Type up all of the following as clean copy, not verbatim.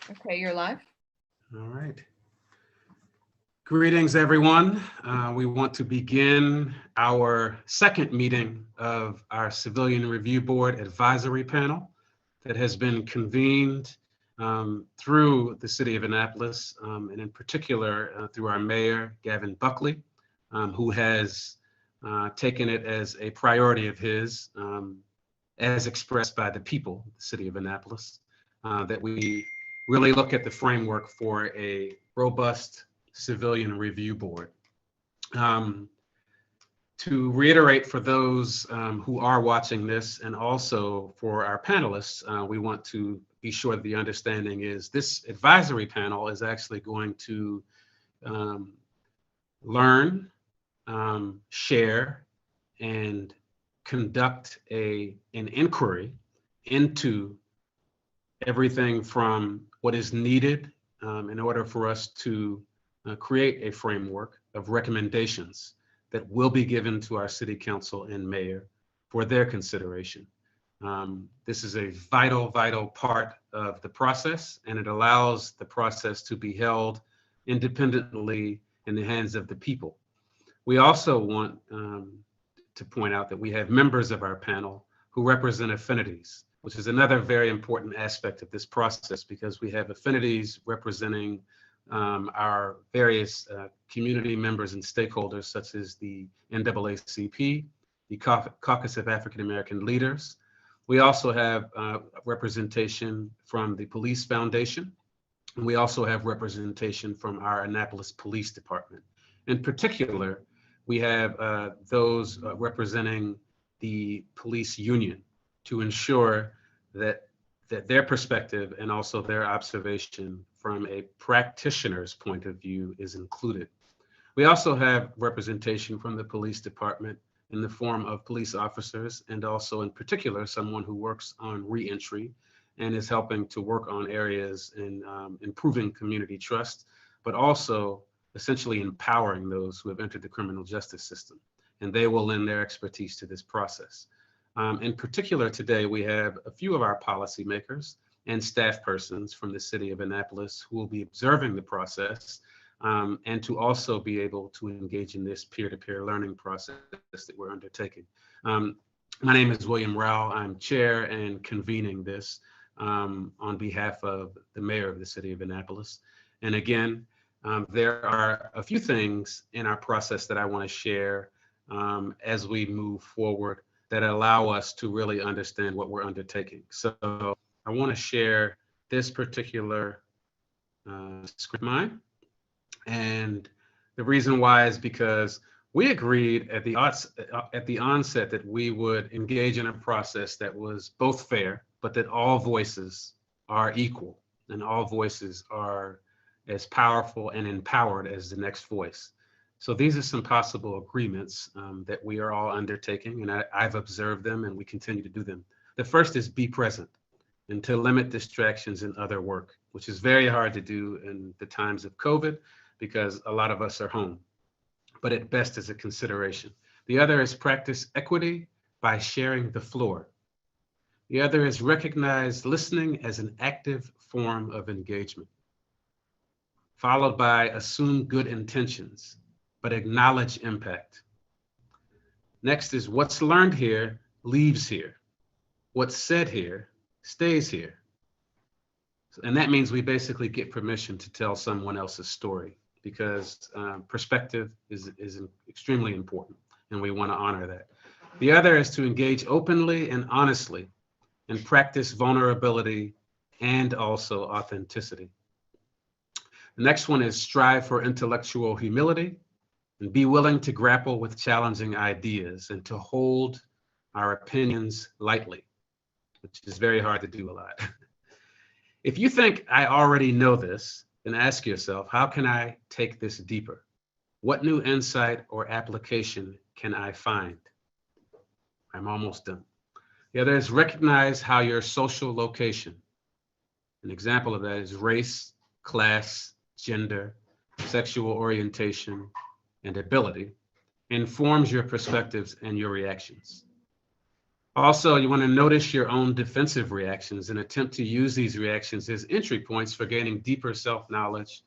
Okay, you're live. All right. Greetings, everyone. We want to begin our second meeting of our Civilian Review Board Advisory Panel that has been convened through the City of Annapolis, and in particular through our Mayor, Gavin Buckley, who has taken it as a priority of his, as expressed by the people, the City of Annapolis, that we really look at the framework for a robust civilian review board. Um, to reiterate for those who are watching this and also for our panelists, we want to be sure that the understanding is this advisory panel is actually going to learn, share, and conduct an inquiry into everything from what is needed in order for us to create a framework of recommendations that will be given to our city council and mayor for their consideration. This is a vital part of the process, and it allows the process to be held independently in the hands of the people. We also want to point out that we have members of our panel who represent affinities, which is another very important aspect of this process, because we have affinities representing our various community members and stakeholders, such as the NAACP, the Caucus of African American Leaders. We also have representation from the Police Foundation, and we also have representation from our Annapolis Police Department. In particular, we have those representing the police union to ensure that their perspective and also their observation from a practitioner's point of view is included. We also have representation from the police department in the form of police officers, and also in particular, someone who works on reentry and is helping to work on areas in improving community trust, but also essentially empowering those who have entered the criminal justice system. And they will lend their expertise to this process. In particular, today, we have a few of our policymakers and staff persons from the city of Annapolis who will be observing the process, and to also be able to engage in this peer-to-peer learning process that we're undertaking. My name is William Rao. I'm chair and convening this on behalf of the mayor of the city of Annapolis. And again, there are a few things in our process that I want to share as we move forward that allow us to really understand what we're undertaking. So I want to share this particular script of mine. And the reason why is because we agreed at the onset that we would engage in a process that was both fair, but that all voices are equal and all voices are as powerful and empowered as the next voice. So these are some possible agreements that we are all undertaking, and I've observed them and we continue to do them. The first is be present and to limit distractions in other work, which is very hard to do in the times of COVID because a lot of us are home, but at best is a consideration. The other is practice equity by sharing the floor. The other is recognize listening as an active form of engagement, followed by assume good intentions, but acknowledge impact. Next is what's learned here leaves here. What's said here stays here. And that means we basically get permission to tell someone else's story, because perspective is extremely important, and we want to honor that. The other is to engage openly and honestly and practice vulnerability and also authenticity. The next one is strive for intellectual humility and be willing to grapple with challenging ideas and to hold our opinions lightly, which is very hard to do a lot. If you think I already know this, then ask yourself, how can I take this deeper? What new insight or application can I find? I'm almost done. The other is recognize how your social location, an example of that is race, class, gender, sexual orientation, and ability, informs your perspectives and your reactions. Also, you want to notice your own defensive reactions and attempt to use these reactions as entry points for gaining deeper self-knowledge.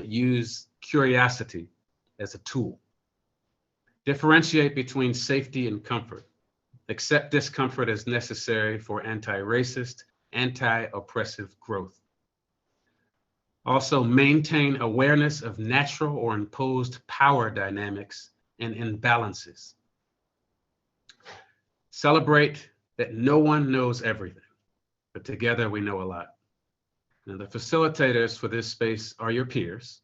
Use curiosity as a tool. Differentiate between safety and comfort. Accept discomfort as necessary for anti-racist, anti-oppressive growth. Also, maintain awareness of natural or imposed power dynamics and imbalances. Celebrate that no one knows everything, but together we know a lot. Now, the facilitators for this space are your peers,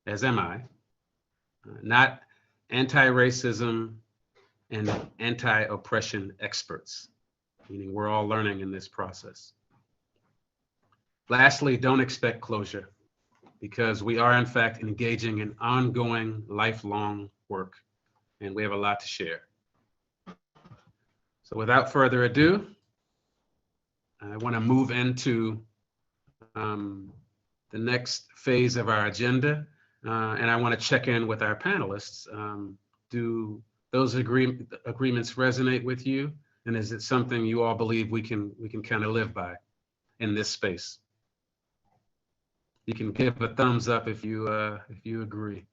as am I, not anti-racism and anti-oppression experts, meaning we're all learning in this process. Lastly, don't expect closure, because we are in fact engaging in ongoing, lifelong work, and we have a lot to share. So without further ado, I want to move into the next phase of our agenda, and I want to check in with our panelists. Do those agreements resonate with you? And is it something you all believe we can kind of live by in this space? You can give a thumbs up if you agree.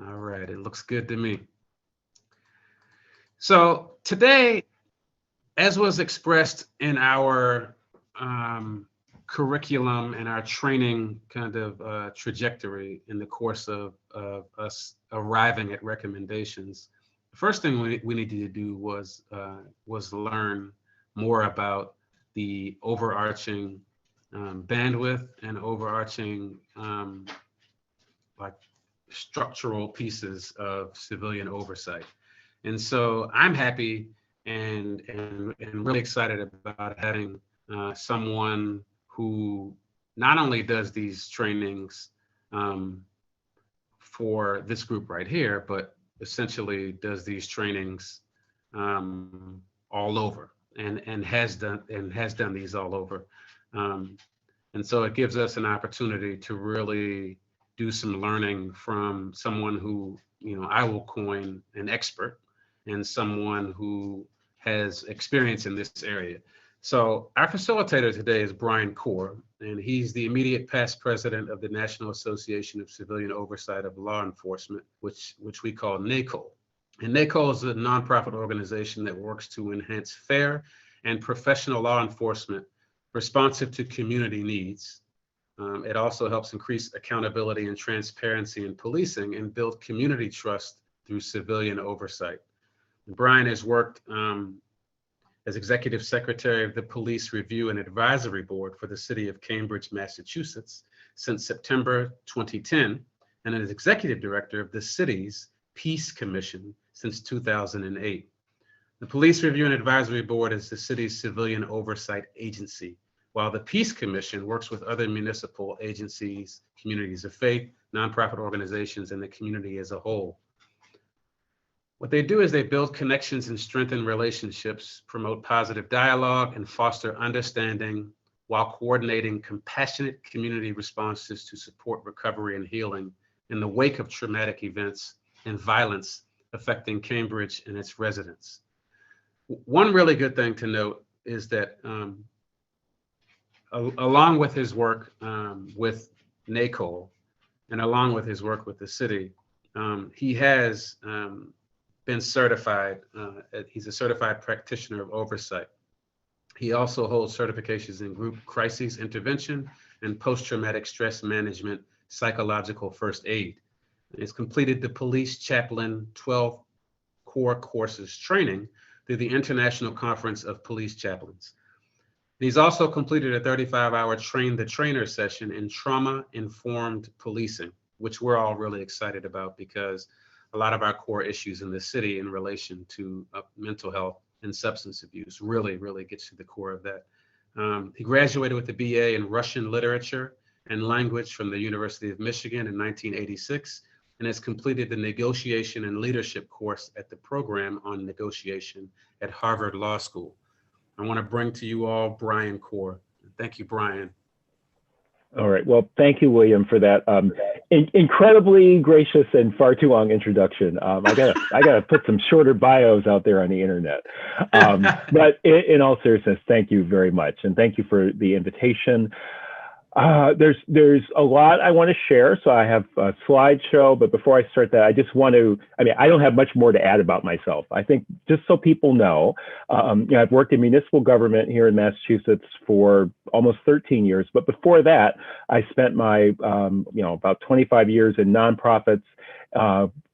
All right, it looks good to me. So today, as was expressed in our curriculum and our training kind of trajectory in the course of us arriving at recommendations, the first thing we needed to do was learn more about the overarching bandwidth and overarching like structural pieces of civilian oversight. And so I'm happy and really excited about having someone who not only does these trainings for this group right here, but essentially does these trainings all over and has done these all over. And so it gives us an opportunity to really do some learning from someone who, I will coin an expert, and someone who has experience in this area. So our facilitator today is Brian Corr, and he's the immediate past president of the National Association of Civilian Oversight of Law Enforcement, which we call NACOL. And NACOL is a nonprofit organization that works to enhance fair and professional law enforcement responsive to community needs. It also helps increase accountability and transparency in policing and build community trust through civilian oversight. Brian has worked as executive secretary of the Police Review and Advisory Board for the city of Cambridge, Massachusetts since September 2010, and as executive director of the city's Peace Commission since 2008. The Police Review and Advisory Board is the city's civilian oversight agency, while the Peace Commission works with other municipal agencies, communities of faith, nonprofit organizations, and the community as a whole. What they do is they build connections and strengthen relationships, promote positive dialogue, and foster understanding while coordinating compassionate community responses to support recovery and healing in the wake of traumatic events and violence affecting Cambridge and its residents. One really good thing to note is that along with his work with NACOL and along with his work with the city, he has been certified. He's a certified practitioner of oversight. He also holds certifications in group crises intervention and post-traumatic stress management, psychological first aid. He's completed the police chaplain 12 core courses training through the International Conference of Police Chaplains. He's also completed a 35-hour train the trainer session in trauma-informed policing, which we're all really excited about because a lot of our core issues in the city in relation to mental health and substance abuse really gets to the core of that. He graduated with a BA in Russian literature and language from the University of Michigan in 1986 and has completed the negotiation and leadership course at the program on negotiation at Harvard Law School. I want to bring to you all Brian Corr. Thank you, Brian. All right. Well, thank you, William, for that Incredibly gracious and far too long introduction. I gotta put some shorter bios out there on the internet. But in all seriousness, thank you very much, and thank you for the invitation. There's a lot I want to share, so I have a slideshow, but before I start that, I just want to, I don't have much more to add about myself. I think just so people know, I've worked in municipal government here in Massachusetts for almost 13 years, but before that, I spent my, about 25 years in nonprofits,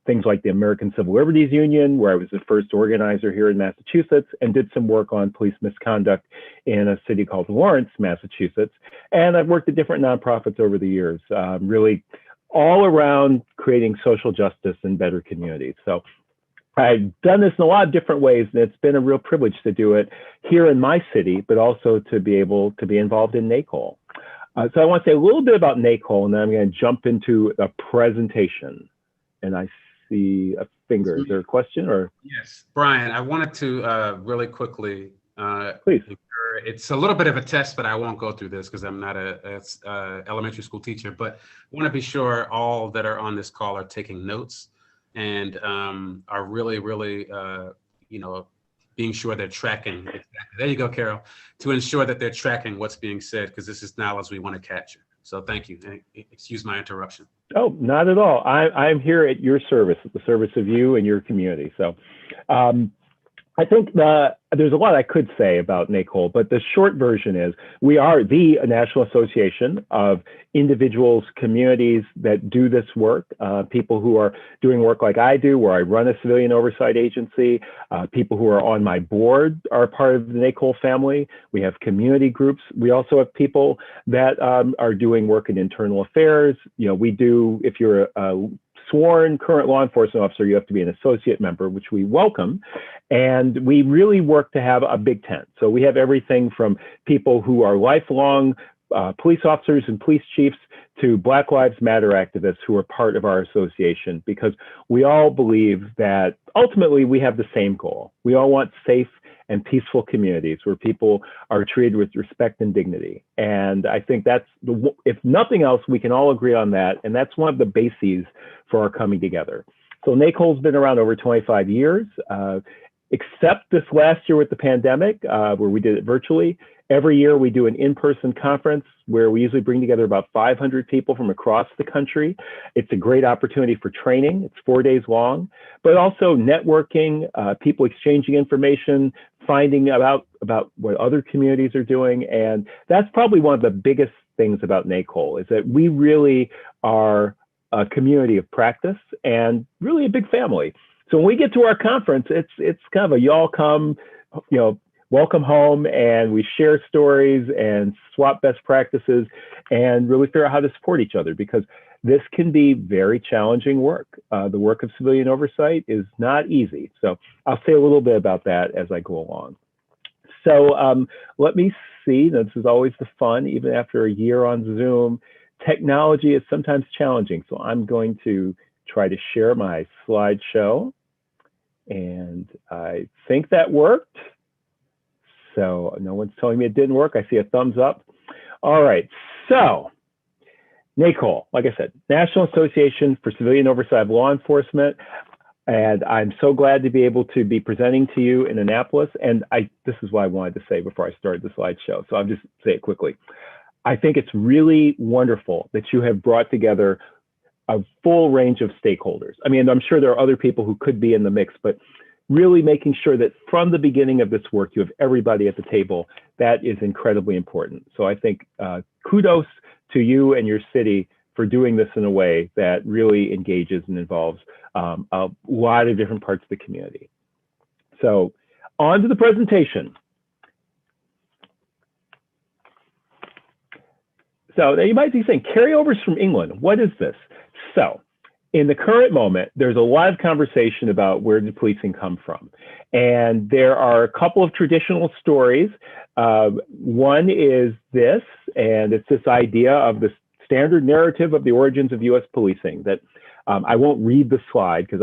things like the American Civil Liberties Union, where I was the first organizer here in Massachusetts, and did some work on police misconduct in a city called Lawrence, Massachusetts. And I've worked at different nonprofits over the years, really all around creating social justice and better communities. So I've done this in a lot of different ways, and it's been a real privilege to do it here in my city, but also to be able to be involved in NACOL. So I want to say a little bit about NACOL, and then I'm going to jump into a presentation. And I see a finger. Is there a question or? Yes, Brian, I wanted to really quickly. Please. It's a little bit of a test, but I won't go through this because I'm not a elementary school teacher, but I want to be sure all that are on this call are taking notes and are really, being sure they're tracking. Exactly. There you go, Carol, to ensure that they're tracking what's being said, because this is knowledge we want to capture. So thank you. Excuse my interruption. Oh, not at all. I'm here at your service, at the service of you and your community. So I think there's a lot I could say about NACOL, but the short version is we are the National Association of individuals, communities that do this work, people who are doing work like I do, where I run a civilian oversight agency, people who are on my board are part of the NACOL family. We have community groups. We also have people that are doing work in internal affairs. We do, if you're a sworn current law enforcement officer, you have to be an associate member, which we welcome. And we really work to have a big tent. So we have everything from people who are lifelong police officers and police chiefs to Black Lives Matter activists who are part of our association, because we all believe that ultimately we have the same goal. We all want safe and peaceful communities where people are treated with respect and dignity. And I think that's, if nothing else, we can all agree on that. And that's one of the bases for our coming together. So NACOL's been around over 25 years, except this last year with the pandemic, where we did it virtually. Every year we do an in-person conference where we usually bring together about 500 people from across the country. It's a great opportunity for training. It's 4 days long, but also networking, people exchanging information, finding about what other communities are doing. And that's probably one of the biggest things about NACOL, is that we really are a community of practice and really a big family. So when we get to our conference, it's kind of a y'all come, welcome home, and we share stories and swap best practices and really figure out how to support each other, because this can be very challenging work. The work of civilian oversight is not easy. So I'll say a little bit about that as I go along. So let me see, this is always the fun, even after a year on Zoom. Technology is sometimes challenging. So I'm going to try to share my slideshow. And I think that worked. So no one's telling me it didn't work. I see a thumbs up. All right, so NACOL, like I said, National Association for Civilian Oversight of Law Enforcement. And I'm so glad to be able to be presenting to you in Annapolis. And this is what I wanted to say before I started the slideshow. So I'll just say it quickly. I think it's really wonderful that you have brought together a full range of stakeholders. I mean, I'm sure there are other people who could be in the mix, but really making sure that from the beginning of this work, you have everybody at the table. That is incredibly important. So I think kudos to you and your city for doing this in a way that really engages and involves a lot of different parts of the community. So on to the presentation. So now you might be saying, carryovers from England, what is this? So in the current moment, there's a lot of conversation about where did policing come from. And there are a couple of traditional stories. One is this, and it's this idea of the standard narrative of the origins of US policing that I won't read the slide because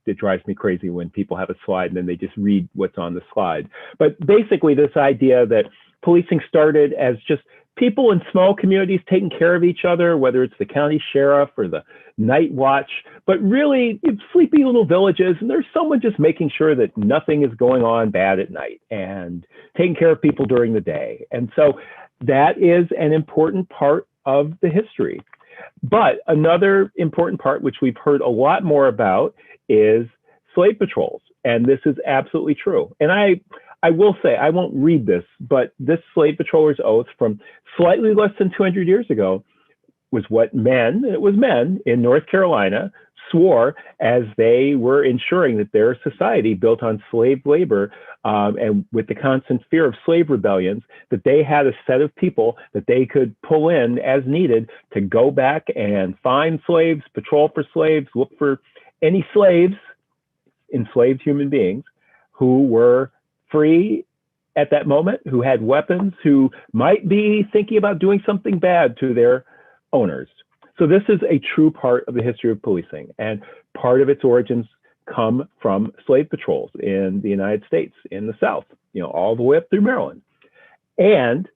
it drives me crazy when people have a slide and then they just read what's on the slide. But basically this idea that policing started as just people in small communities taking care of each other, whether it's the county sheriff or the night watch, but really sleepy little villages, and there's someone just making sure that nothing is going on bad at night and taking care of people during the day. And so that is an important part of the history. But another important part, which we've heard a lot more about, is slave patrols. And this is absolutely true. And I will say, I won't read this, but this slave patroller's oath from slightly less than 200 years ago was what men in North Carolina swore as they were ensuring that their society built on slave labor and with the constant fear of slave rebellions, that they had a set of people that they could pull in as needed to go back and find slaves, patrol for slaves, look for any slaves, enslaved human beings who were free at that moment, who had weapons, who might be thinking about doing something bad to their owners. So this is a true part of the history of policing, and part of its origins come from slave patrols in the United States, in the South, all the way up through Maryland. And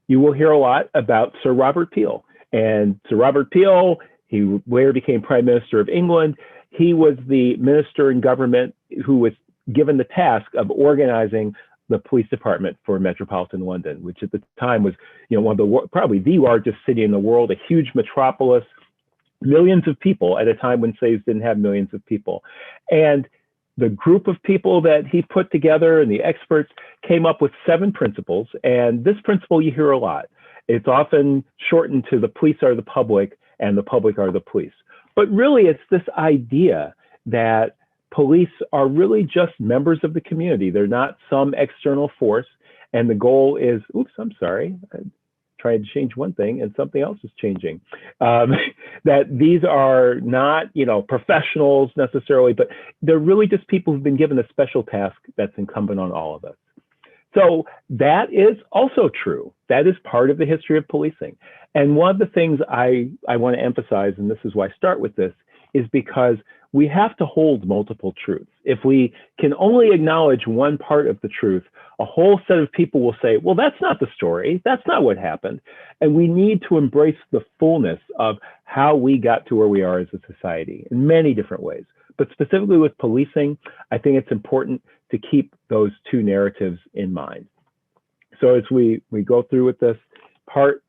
you will hear a lot about Sir Robert Peel. And Sir Robert Peel, he later became Prime Minister of England. He was the minister in government who was given the task of organizing the police department for metropolitan London, which at the time was, one of the probably the largest city in the world, a huge metropolis, millions of people at a time when slaves didn't have millions of people. And the group of people that he put together and the experts came up with 7 principles. And this principle you hear a lot. It's often shortened to the police are the public and the public are the police. But really, it's this idea that police are really just members of the community. They're not some external force. And the goal is, oops, I'm sorry. I tried to change one thing and something else is changing. That these are not, professionals necessarily, but they're really just people who've been given a special task that's incumbent on all of us. So that is also true. That is part of the history of policing. And one of the things I want to emphasize, and this is why I start with this, is because we have to hold multiple truths. If we can only acknowledge one part of the truth, a whole set of people will say, well, that's not the story. That's not what happened. And we need to embrace the fullness of how we got to where we are as a society in many different ways. But specifically with policing, I think it's important to keep those two narratives in mind. So as we go through with this part,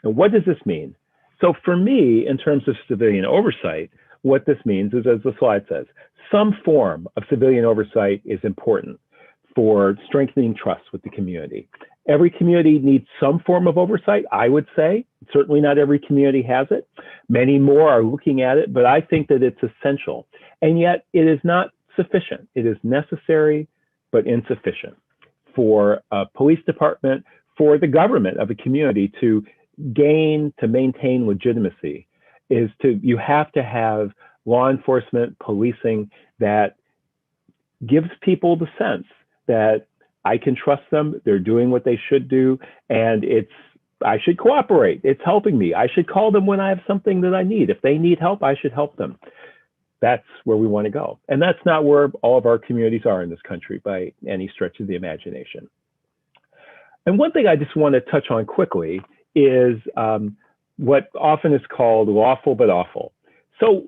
and what does this mean? So for me, in terms of civilian oversight, what this means is, as the slide says, some form of civilian oversight is important for strengthening trust with the community. Every community needs some form of oversight, I would say. Certainly not every community has it. Many more are looking at it, but I think that it's essential. And yet it is not sufficient. It is necessary, but insufficient for a police department, for the government of a community to maintain legitimacy. You have to have law enforcement, policing that gives people the sense that I can trust them, they're doing what they should do, and I should cooperate. It's helping me. I should call them when I have something that I need. If they need help, I should help them. That's where we want to go. And that's not where all of our communities are in this country by any stretch of the imagination. And one thing I just want to touch on quickly is what often is called lawful but awful. So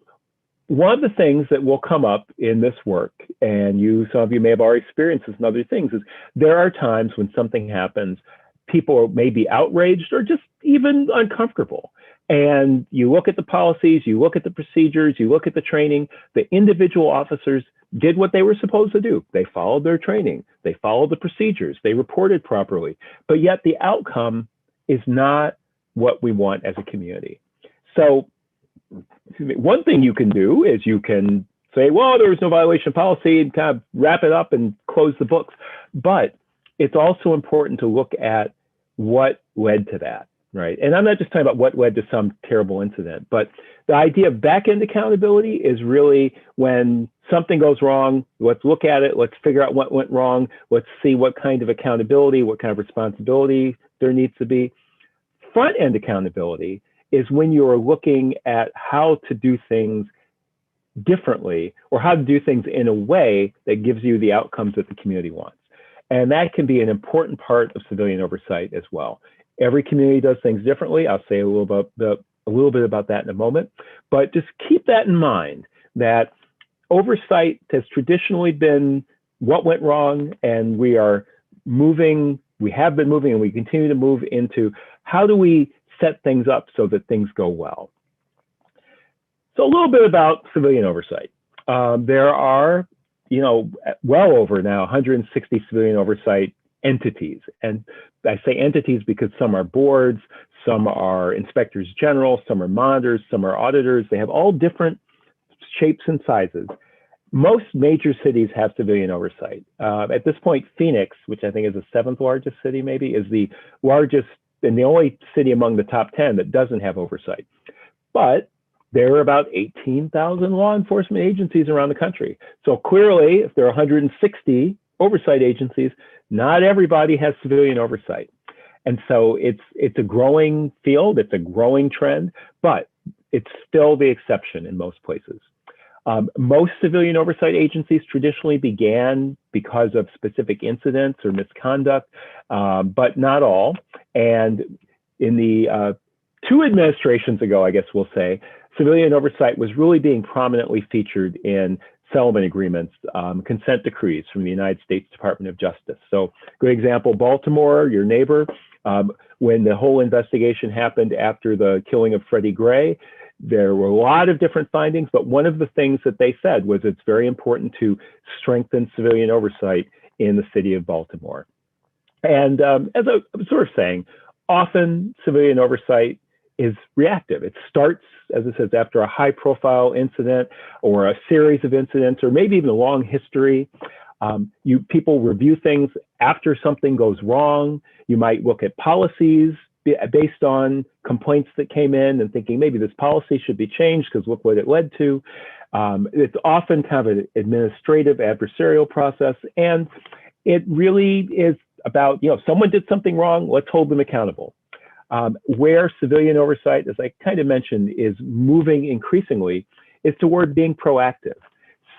one of the things that will come up in this work, and some of you may have already experienced this and other things, is there are times when something happens, people may be outraged or just even uncomfortable. And you look at the policies, you look at the procedures, you look at the training, the individual officers did what they were supposed to do. They followed their training, they followed the procedures, they reported properly, but yet the outcome is not what we want as a community. So one thing you can do is you can say, well, there was no violation of policy, and kind of wrap it up and close the books. But it's also important to look at what led to that, right? And I'm not just talking about what led to some terrible incident, but the idea of back-end accountability is really when something goes wrong, let's look at it, let's figure out what went wrong, let's see what kind of accountability, what kind of responsibility there needs to be. Front-end accountability is when you're looking at how to do things differently or how to do things in a way that gives you the outcomes that the community wants. And that can be an important part of civilian oversight as well. Every community does things differently. I'll say a little bit about that in a moment, but just keep that in mind, that oversight has traditionally been what went wrong, and we have been moving, and we continue to move into how do we set things up so that things go well. So a little bit about civilian oversight. There are, well over now 160 civilian oversight entities. And I say entities because some are boards, some are inspectors general, some are monitors, some are auditors. They have all different shapes and sizes. Most major cities have civilian oversight. At this point, Phoenix, which I think is the 7th largest city maybe, is the largest and the only city among the top 10 that doesn't have oversight. But there are about 18,000 law enforcement agencies around the country. So clearly, if there are 160 oversight agencies, not everybody has civilian oversight. And so it's a growing field, it's a growing trend, but it's still the exception in most places. Most civilian oversight agencies traditionally began because of specific incidents or misconduct, but not all. And in the 2 administrations ago, I guess we'll say, civilian oversight was really being prominently featured in settlement agreements, consent decrees from the United States Department of Justice. So good example, Baltimore, your neighbor, when the whole investigation happened after the killing of Freddie Gray, there were a lot of different findings, but one of the things that they said was it's very important to strengthen civilian oversight in the city of Baltimore. And as I was sort of saying, often civilian oversight is reactive. It starts, as it says, after a high-profile incident or a series of incidents, or maybe even a long history. People review things after something goes wrong. You might look at policies based on complaints that came in and thinking maybe this policy should be changed because look what it led to. It's often kind of an administrative adversarial process, and it really is about, someone did something wrong, let's hold them accountable. Where civilian oversight, as I kind of mentioned, is moving increasingly is toward being proactive.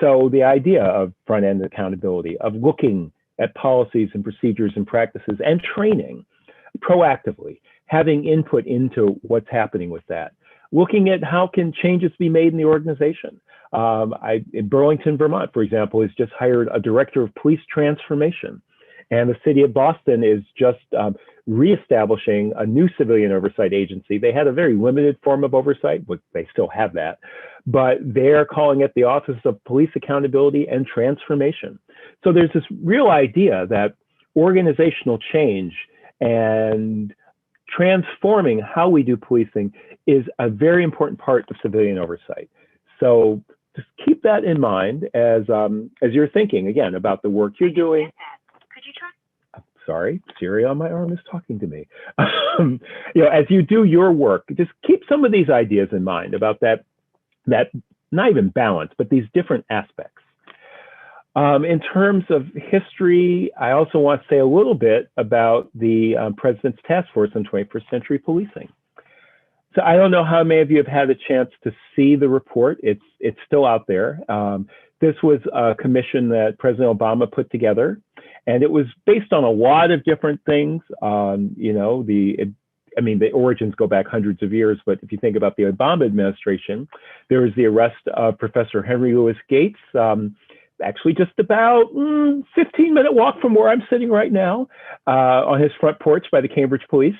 So the idea of front-end accountability, of looking at policies and procedures and practices and training proactively, having input into what's happening with that, looking at how can changes be made in the organization. In Burlington, Vermont, for example, has just hired a director of police transformation. And the city of Boston is just reestablishing a new civilian oversight agency. They had a very limited form of oversight, but they still have that. But they're calling it the Office of Police Accountability and Transformation. So there's this real idea that organizational change and transforming how we do policing is a very important part of civilian oversight. So just keep that in mind as you're thinking, again, about the work you're doing. Could you try? Sorry, Siri on my arm is talking to me. As you do your work, just keep some of these ideas in mind about that not even balance, but these different aspects. In terms of history, I also want to say a little bit about the President's Task Force on 21st Century Policing. So I don't know how many of you have had a chance to see the report. It's still out there. This was a commission that President Obama put together, and it was based on a lot of different things. The origins go back hundreds of years, but if you think about the Obama administration, there was the arrest of Professor Henry Louis Gates, actually just about 15-minute walk from where I'm sitting right now, on his front porch by the Cambridge Police.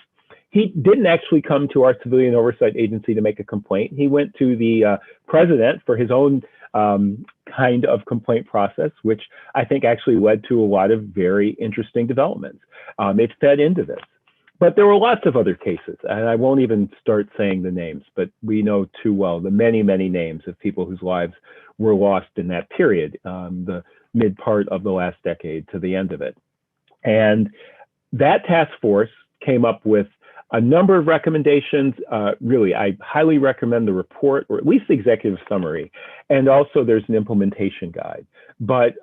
He didn't actually come to our civilian oversight agency to make a complaint. He went to the president for his own kind of complaint process, which I think actually led to a lot of very interesting developments. It fed into this. But there were lots of other cases, and I won't even start saying the names, but we know too well the many, many names of people whose lives were lost in that period, the mid part of the last decade to the end of it. And that task force came up with a number of recommendations. Really, I highly recommend the report, or at least the executive summary. And also there's an implementation guide. But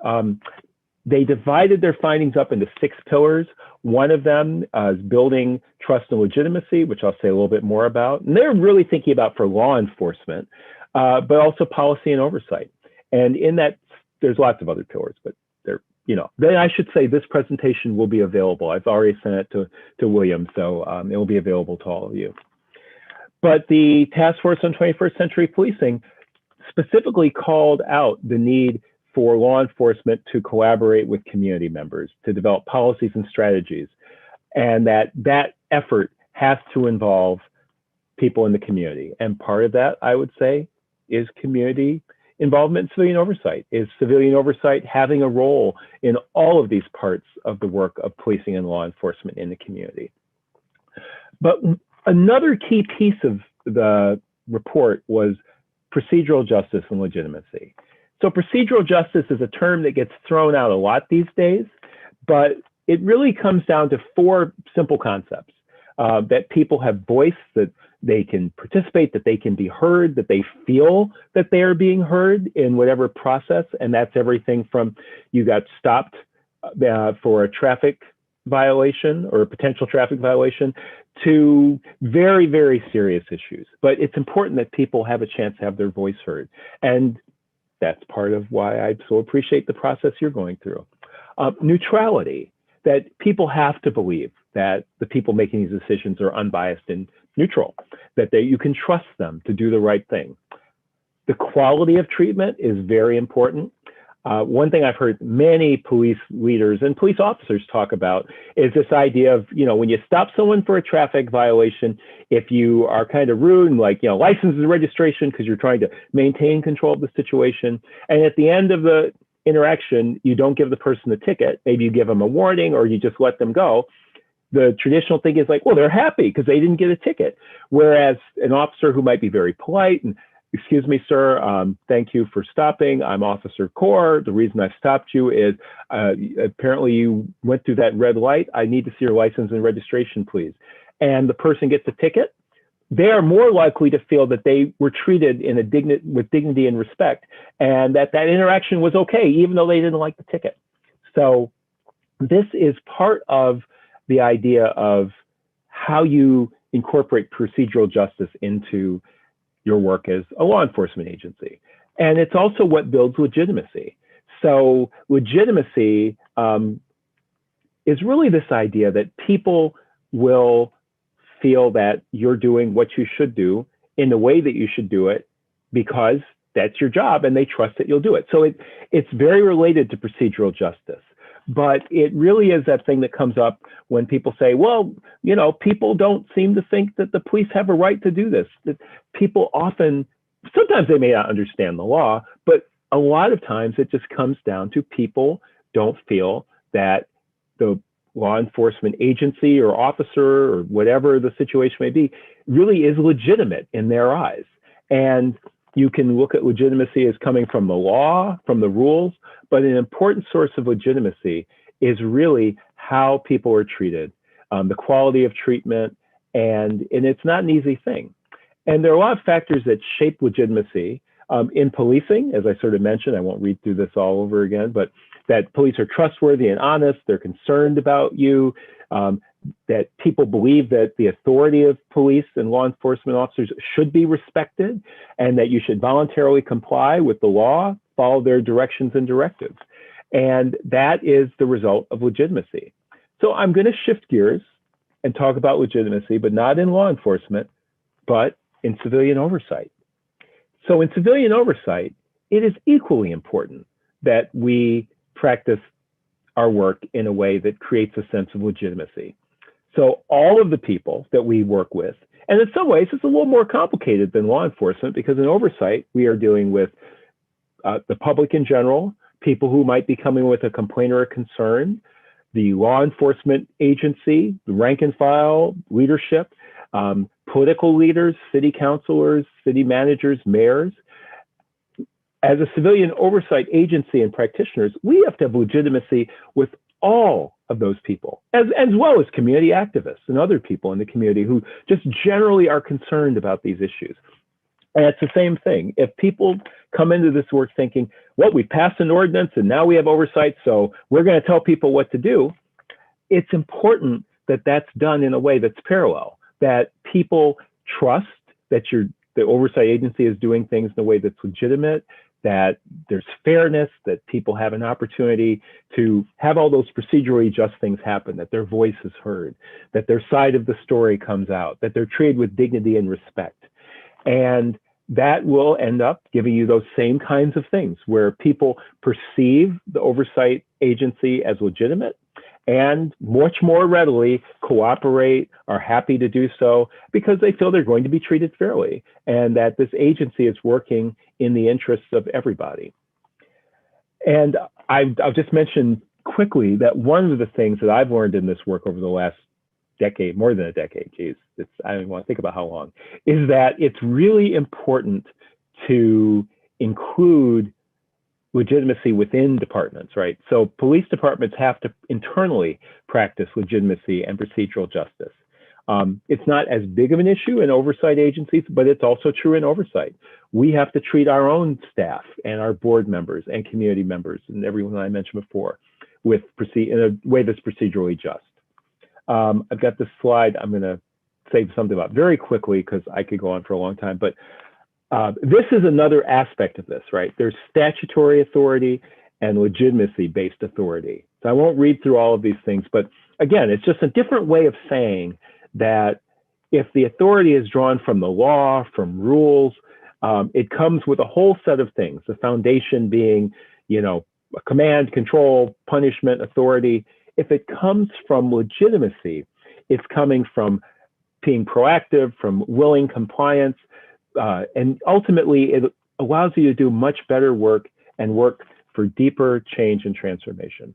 they divided their findings up into 6 pillars. One of them is building trust and legitimacy, which I'll say a little bit more about. And they're really thinking about for law enforcement, but also policy and oversight. And in that, there's lots of other pillars, but they're then I should say this presentation will be available. I've already sent it to William, so it will be available to all of you. But the Task Force on 21st Century Policing specifically called out the need for law enforcement to collaborate with community members to develop policies and strategies, and that effort has to involve people in the community. And part of that, I would say, is community involvement in civilian oversight, is civilian oversight having a role in all of these parts of the work of policing and law enforcement in the community. But another key piece of the report was procedural justice and legitimacy. So procedural justice is a term that gets thrown out a lot these days, but it really comes down to four simple concepts: that people have voice, that they can participate, that they can be heard, that they feel that they are being heard in whatever process. And that's everything from you got stopped for a traffic violation or a potential traffic violation to very, very serious issues. But it's important that people have a chance to have their voice heard. And that's part of why I so appreciate the process you're going through. Neutrality, that people have to believe that the people making these decisions are unbiased and neutral, that you can trust them to do the right thing. The quality of treatment is very important. One thing I've heard many police leaders and police officers talk about is this idea of, when you stop someone for a traffic violation, if you are kind of rude and license and registration because you're trying to maintain control of the situation, and at the end of the interaction, you don't give the person the ticket, maybe you give them a warning or you just let them go. The traditional thing is like, well, they're happy because they didn't get a ticket. Whereas an officer who might be very polite and, excuse me, sir, thank you for stopping. I'm Officer Core. The reason I've stopped you is apparently you went through that red light. I need to see your license and registration, please. And the person gets a ticket. They are more likely to feel that they were treated with dignity and respect, and that interaction was okay, even though they didn't like the ticket. So this is part of the idea of how you incorporate procedural justice into your work as a law enforcement agency. And it's also what builds legitimacy. So legitimacy is really this idea that people will feel that you're doing what you should do in the way that you should do it because that's your job and they trust that you'll do it. So it's very related to procedural justice. But it really is that thing that comes up when people say, well, people don't seem to think that the police have a right to do this. That people often, sometimes they may not understand the law, but a lot of times it just comes down to people don't feel that the law enforcement agency or officer or whatever the situation may be really is legitimate in their eyes. And you can look at legitimacy as coming from the law, from the rules, but an important source of legitimacy is really how people are treated, the quality of treatment, and it's not an easy thing. And there are a lot of factors that shape legitimacy in policing, as I sort of mentioned. I won't read through this all over again, but that police are trustworthy and honest, they're concerned about you, that people believe that the authority of police and law enforcement officers should be respected, and that you should voluntarily comply with the law, follow their directions and directives. And that is the result of legitimacy. So I'm going to shift gears and talk about legitimacy, but not in law enforcement, but in civilian oversight. So in civilian oversight, it is equally important that we practice our work in a way that creates a sense of legitimacy. So all of the people that we work with, and in some ways it's a little more complicated than law enforcement, because in oversight we are dealing with the public in general, people who might be coming with a complaint or a concern, the law enforcement agency, the rank and file leadership, political leaders, city councilors, city managers, mayors. As a civilian oversight agency and practitioners, we have to have legitimacy with all of those people, as well as community activists and other people in the community who just generally are concerned about these issues. And it's the same thing. If people come into this work thinking, well, we passed an ordinance and now we have oversight, so we're going to tell people what to do, it's important that that's done in a way that's parallel, that people trust that the oversight agency is doing things in a way that's legitimate, that there's fairness, that people have an opportunity to have all those procedurally just things happen, that their voice is heard, that their side of the story comes out, that they're treated with dignity and respect. And that will end up giving you those same kinds of things where people perceive the oversight agency as legitimate and much more readily cooperate, are happy to do so because they feel they're going to be treated fairly and that this agency is working in the interests of everybody. And I'll just mention quickly that one of the things that I've learned in this work over the last decade, more than a decade, geez, I don't even want to think about how long, is that it's really important to include legitimacy within departments, right? So police departments have to internally practice legitimacy and procedural justice. It's not as big of an issue in oversight agencies, but it's also true in oversight. We have to treat our own staff and our board members and community members and everyone I mentioned before in a way that's procedurally just. I've got this slide I'm going to say something about very quickly because I could go on for a long time, but this is another aspect of this, right? There's statutory authority and legitimacy-based authority. So I won't read through all of these things, but again, it's just a different way of saying that if the authority is drawn from the law, from rules, it comes with a whole set of things, the foundation being, a command, control, punishment, authority. If it comes from legitimacy, it's coming from being proactive, from willing compliance, and ultimately it allows you to do much better work and work for deeper change and transformation.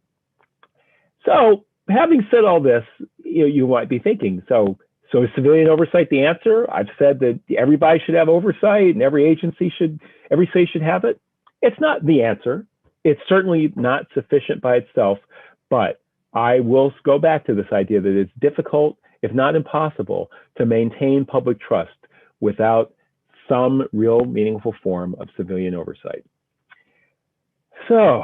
So having said all this, you might be thinking, so is civilian oversight the answer? I've said that everybody should have oversight and every state should have it. It's not the answer. It's certainly not sufficient by itself, but I will go back to this idea that it's difficult, if not impossible, to maintain public trust without some real meaningful form of civilian oversight. So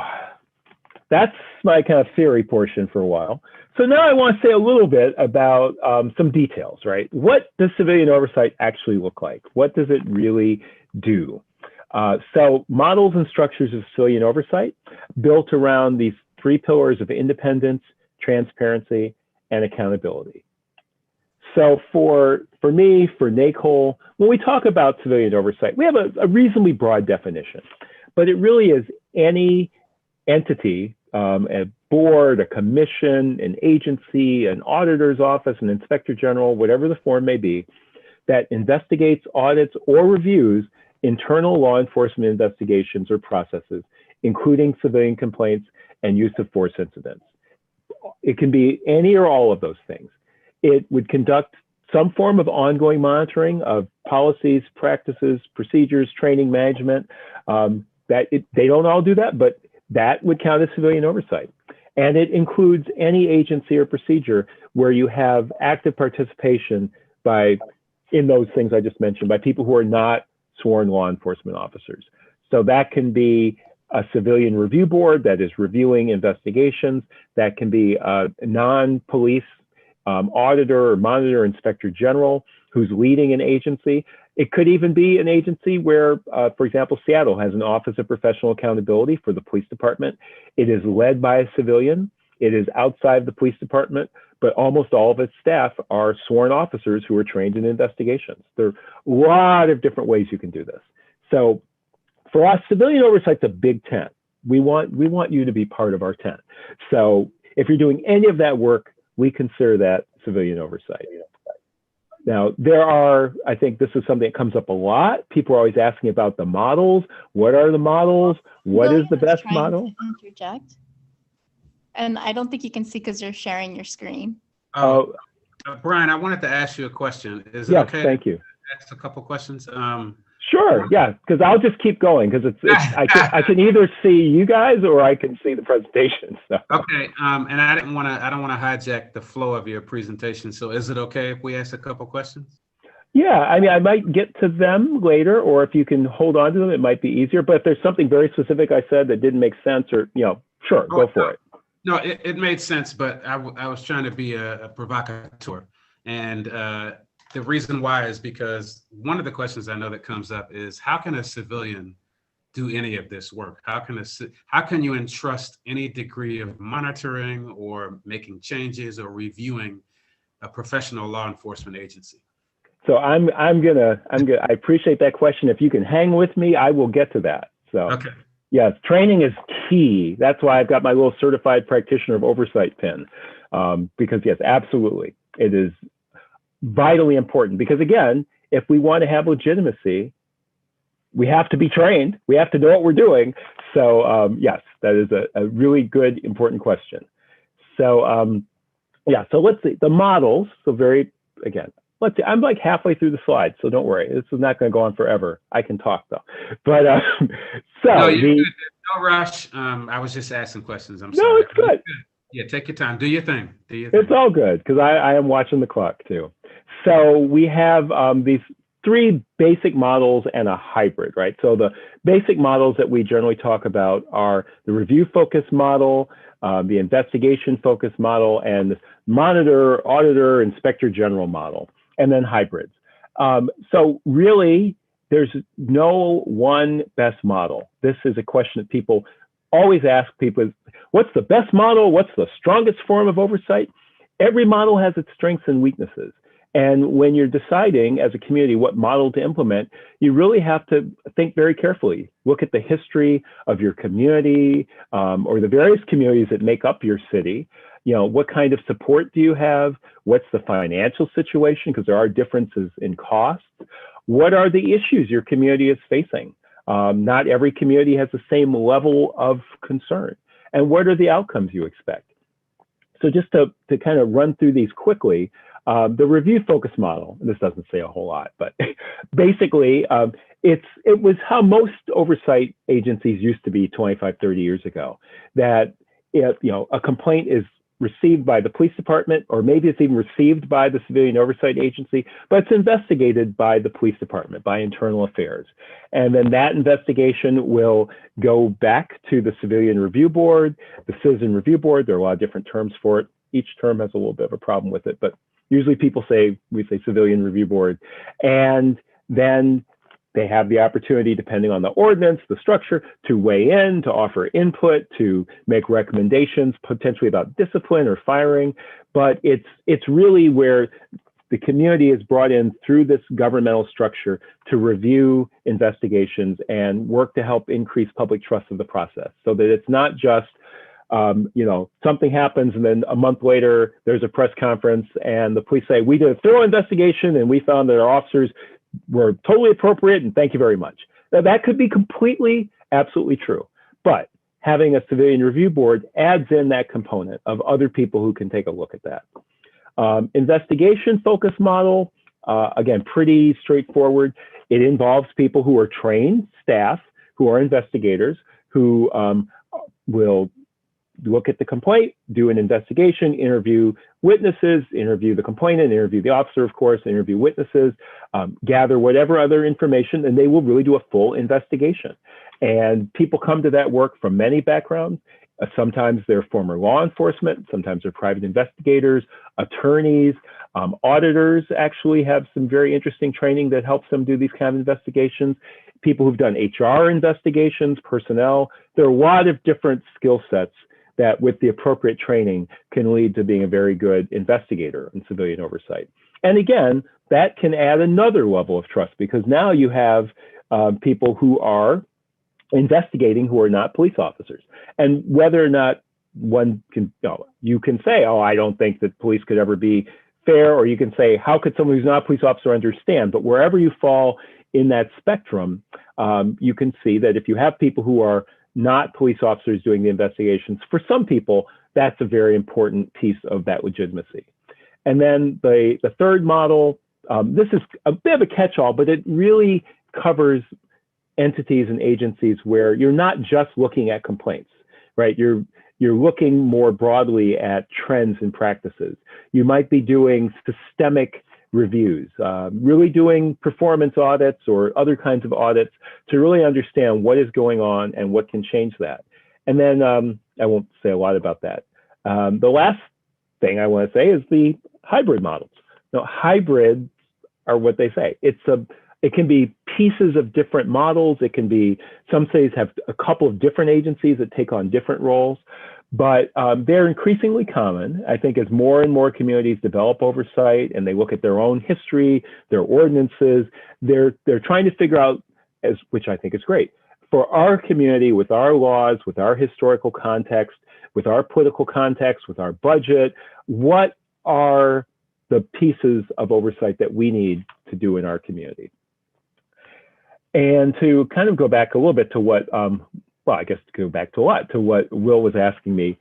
that's my kind of theory portion for a while. So now I want to say a little bit about some details, right? What does civilian oversight actually look like? What does it really do? So models and structures of civilian oversight built around these three pillars of independence, transparency, and accountability. So for me, for NACOL, when we talk about civilian oversight, we have a reasonably broad definition, but it really is any entity, a board, a commission, an agency, an auditor's office, an inspector general, whatever the form may be, that investigates, audits, or reviews internal law enforcement investigations or processes, including civilian complaints and use of force incidents. It can be any or all of those things. It would conduct some form of ongoing monitoring of policies, practices, procedures, training, management. They don't all do that, but that would count as civilian oversight. And it includes any agency or procedure where you have active participation in those things I just mentioned by people who are not sworn law enforcement officers. So that can be a civilian review board that is reviewing investigations. That can be a non-police auditor or monitor inspector general who's leading an agency. It could even be an agency where, for example, Seattle has an Office of Professional Accountability for the police department. It is led by a civilian. It is outside the police department, but almost all of its staff are sworn officers who are trained in investigations. There are a lot of different ways you can do this. So for us, civilian oversight's a big tent. We want you to be part of our tent. So if you're doing any of that work, we consider that civilian oversight. Now, I think this is something that comes up a lot. People are always asking about the models. What are the models? What is the best model? Interject. And I don't think you can see because you're sharing your screen. Oh, Brian, I wanted to ask you a question. Is it yes, okay? Thank you. Ask a couple questions. Sure, yeah, because I'll just keep going because I can either see you guys or I can see the presentation. So. Okay, and I don't want to hijack the flow of your presentation. So is it okay if we ask a couple questions? Yeah, I mean, I might get to them later, or if you can hold on to them, it might be easier. But if there's something very specific I said that didn't make sense, or sure, go for it. No, it made sense, but I was trying to be a provocateur, and the reason why is because one of the questions I know that comes up is how can a civilian do any of this work? How can you entrust any degree of monitoring or making changes or reviewing a professional law enforcement agency? So I appreciate that question. If you can hang with me, I will get to that. So Okay. yes, training is key. That's why I've got my little certified practitioner of oversight pin, because yes, absolutely, it is vitally important. Because again, if we want to have legitimacy, we have to be trained. We have to know what we're doing. So yes, that is a really good, important question. So yeah, so let's see the models. So let's see, I'm like halfway through the slides, so don't worry. This is not going to go on forever. I can talk though. But No, no rush. I was just asking questions. I'm sorry. No, it's good. Yeah, take your time. Do your thing. It's all good because I am watching the clock too. So we have these three basic models and a hybrid, right? So the basic models that we generally talk about are the review focus model, the investigation focus model, and the monitor, auditor, inspector general model, and then hybrids. So really, there's no one best model. This is a question that people always ask people, what's the best model? What's the strongest form of oversight? Every model has its strengths and weaknesses. And when you're deciding as a community what model to implement, you really have to think very carefully. Look at the history of your community or the various communities that make up your city. You know, what kind of support do you have? What's the financial situation? Because there are differences in costs. What are the issues your community is facing? Not every community has the same level of concern. And what are the outcomes you expect? So just to kind of run through these quickly, the review focus model, this doesn't say a whole lot, but basically it was how most oversight agencies used to be 25, 30 years ago, that if, you know, a complaint is received by the police department, or maybe it's even received by the civilian oversight agency, but it's investigated by the police department, by internal affairs. And then that investigation will go back to the civilian review board, the citizen review board. There are a lot of different terms for it. Each term has a little bit of a problem with it, but usually we say civilian review board. And then they have the opportunity, depending on the ordinance, the structure, to weigh in, to offer input, to make recommendations, potentially about discipline or firing. But it's really where the community is brought in through this governmental structure to review investigations and work to help increase public trust of the process, so that it's not just you know, something happens and then a month later there's a press conference and the police say, we did a thorough investigation and we found that our officers were totally appropriate and thank you very much. Now that could be completely, absolutely true, but having a civilian review board adds in that component of other people who can take a look at that. Investigation focus model, again, pretty straightforward. It involves people who are trained staff, who are investigators, who will look at the complaint, do an investigation, interview witnesses, interview the complainant, interview the officer, of course, interview witnesses, gather whatever other information, and they will really do a full investigation. And people come to that work from many backgrounds. Sometimes they're former law enforcement, sometimes they're private investigators, attorneys, auditors actually have some very interesting training that helps them do these kind of investigations. People who've done HR investigations, personnel. There are a lot of different skill sets that with the appropriate training can lead to being a very good investigator in civilian oversight. And again, that can add another level of trust, because now you have people who are investigating who are not police officers. And whether or not one can, you can say, oh, I don't think that police could ever be fair, or you can say, how could someone who's not a police officer understand? But wherever you fall in that spectrum, you can see that if you have people who are not police officers doing the investigations, for some people, that's a very important piece of that legitimacy. And then the third model, this is a bit of a catch-all, but it really covers entities and agencies where you're not just looking at complaints, right? You're looking more broadly at trends and practices. You might be doing systemic reviews, really doing performance audits or other kinds of audits to really understand what is going on and what can change that. And then I won't say a lot about that. The last thing I want to say is the hybrid models. Now, hybrids are what they say. It's It can be pieces of different models. It can be, some cities have a couple of different agencies that take on different roles, but they're increasingly common. I think as more and more communities develop oversight and they look at their own history, their ordinances, they're trying to figure out, which I think is great, for our community, with our laws, with our historical context, with our political context, with our budget, what are the pieces of oversight that we need to do in our community? And to kind of go back a little bit to what, well, I guess to go back to a lot, to what Will was asking me,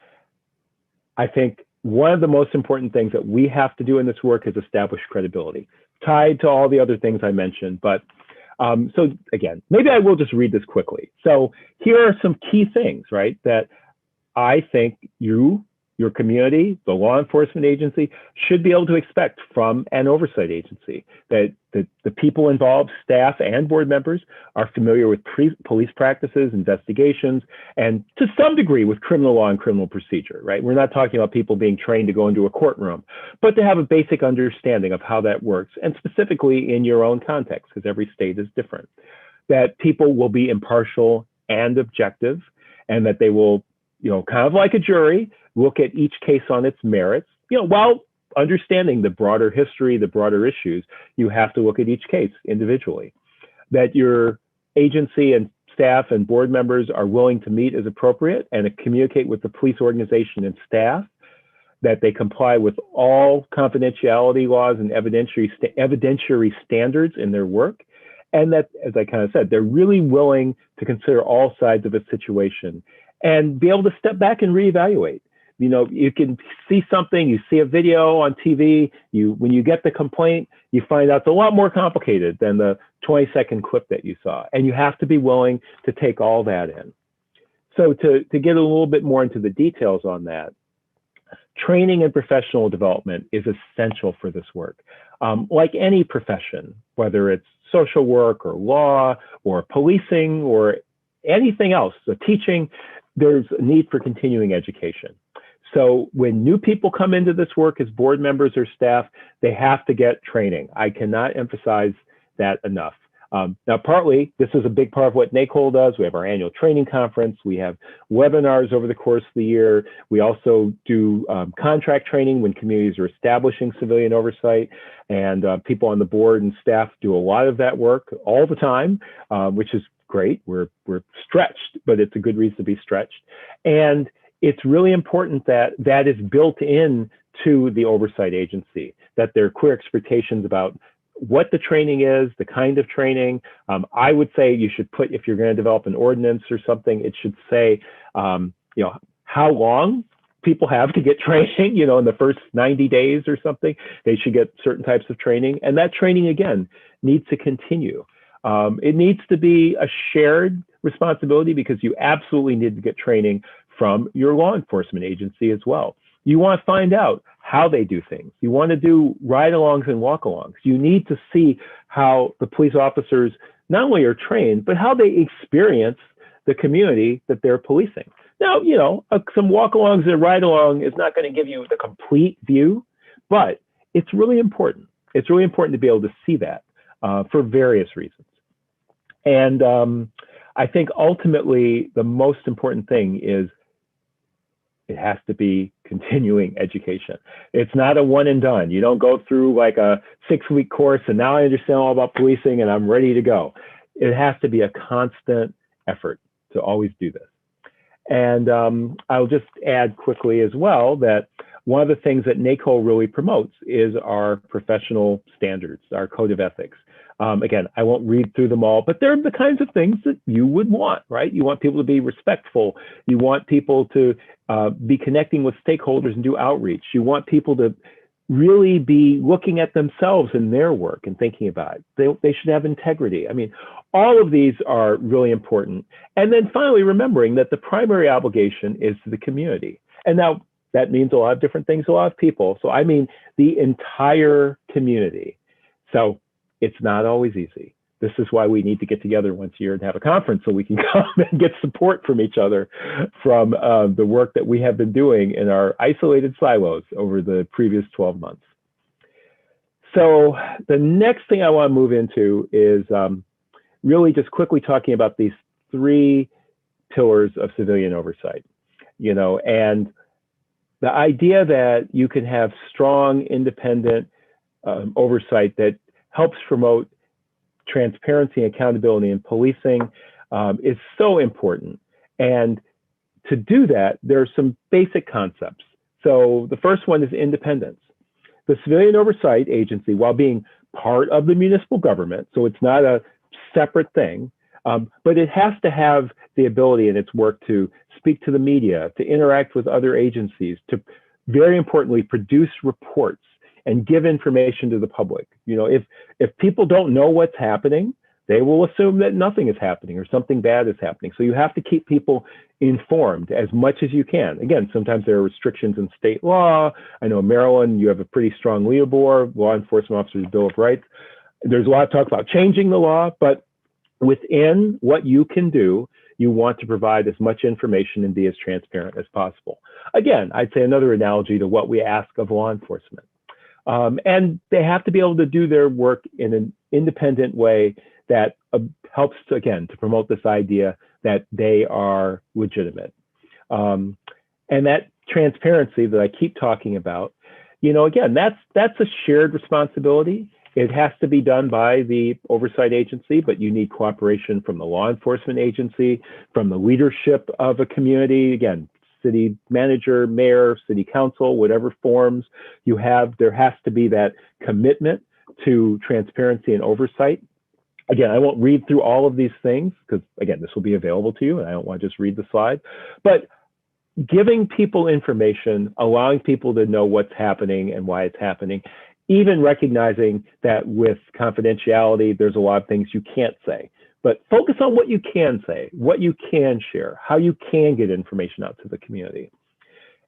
I think one of the most important things that we have to do in this work is establish credibility, tied to all the other things I mentioned. But so again, maybe I will just read this quickly. So here are some key things, right, that I think you, your community, the law enforcement agency should be able to expect from an oversight agency, that the people involved, staff and board members, are familiar with police practices, investigations, and to some degree with criminal law and criminal procedure, right? We're not talking about people being trained to go into a courtroom, but to have a basic understanding of how that works, and specifically in your own context, because every state is different. That people will be impartial and objective, and that they will, you know, kind of like a jury, look at each case on its merits, you know, while understanding the broader history, the broader issues, you have to look at each case individually. That your agency and staff and board members are willing to meet as appropriate and to communicate with the police organization and staff, that they comply with all confidentiality laws and evidentiary standards in their work, and that, as I kind of said, they're really willing to consider all sides of a situation and be able to step back and reevaluate. You know, you can see something, you see a video on TV, when you get the complaint, you find out it's a lot more complicated than the 20-second clip that you saw. And you have to be willing to take all that in. So to get a little bit more into the details on that, training and professional development is essential for this work. Like any profession, whether it's social work or law or policing or anything else, so teaching, there's a need for continuing education. So when new people come into this work as board members or staff, they have to get training. I cannot emphasize that enough. Now, partly, this is a big part of what NACOL does. We have our annual training conference. We have webinars over the course of the year. We also do contract training when communities are establishing civilian oversight, and people on the board and staff do a lot of that work all the time, which is great. We're stretched, but it's a good reason to be stretched. And it's really important that that is built in to the oversight agency, that there are clear expectations about what the training is, the kind of training. I would say you should put, if you're going to develop an ordinance or something, it should say, you know, how long people have to get training, you know, in the first 90 days or something, they should get certain types of training. And that training, again, needs to continue. It needs to be a shared responsibility, because you absolutely need to get training from your law enforcement agency as well. You want to find out how they do things. You want to do ride-alongs and walk-alongs. You need to see how the police officers not only are trained, but how they experience the community that they're policing. Now, you know, some walk-alongs and ride-along is not going to give you the complete view, but it's really important. It's really important to be able to see that for various reasons. And I think ultimately the most important thing is it has to be continuing education. It's not a one and done. You don't go through like a 6-week course and now I understand all about policing and I'm ready to go. It has to be a constant effort to always do this. And I'll just add quickly as well that one of the things that NACOL really promotes is our professional standards, our code of ethics. Again, I won't read through them all, but they're the kinds of things that you would want, right? You want people to be respectful. You want people to be connecting with stakeholders and do outreach. You want people to really be looking at themselves and their work and thinking about it. They should have integrity. I mean, all of these are really important. And then finally, remembering that the primary obligation is to the community. And now that means a lot of different things, a lot of people. So I mean the entire community. So it's not always easy. This is why we need to get together once a year and have a conference so we can come and get support from each other from the work that we have been doing in our isolated silos over the previous 12 months. So the next thing I want to move into is really just quickly talking about these three pillars of civilian oversight, and the idea that you can have strong, independent oversight that helps promote transparency and accountability in policing is so important. And to do that, there are some basic concepts. So the first one is independence. The Civilian Oversight Agency, while being part of the municipal government, so it's not a separate thing, but it has to have the ability in its work to speak to the media, to interact with other agencies, to very importantly, produce reports and give information to the public. If people don't know what's happening, they will assume that nothing is happening or something bad is happening. So you have to keep people informed as much as you can. Again, sometimes there are restrictions in state law. I know in Maryland, you have a pretty strong LEOBOR, Law Enforcement Officers Bill of Rights. There's a lot of talk about changing the law, but within what you can do, you want to provide as much information and be as transparent as possible. Again, I'd say another analogy to what we ask of law enforcement. And they have to be able to do their work in an independent way that helps to, again, to promote this idea that they are legitimate. And that transparency that I keep talking about, again, that's a shared responsibility. It has to be done by the oversight agency, but you need cooperation from the law enforcement agency, from the leadership of a community, again, city manager, mayor, city council, whatever forms you have, there has to be that commitment to transparency and oversight. Again, I won't read through all of these things because, again, this will be available to you and I don't want to just read the slide, but giving people information, allowing people to know what's happening and why it's happening, even recognizing that with confidentiality, there's a lot of things you can't say, but focus on what you can say, what you can share, how you can get information out to the community.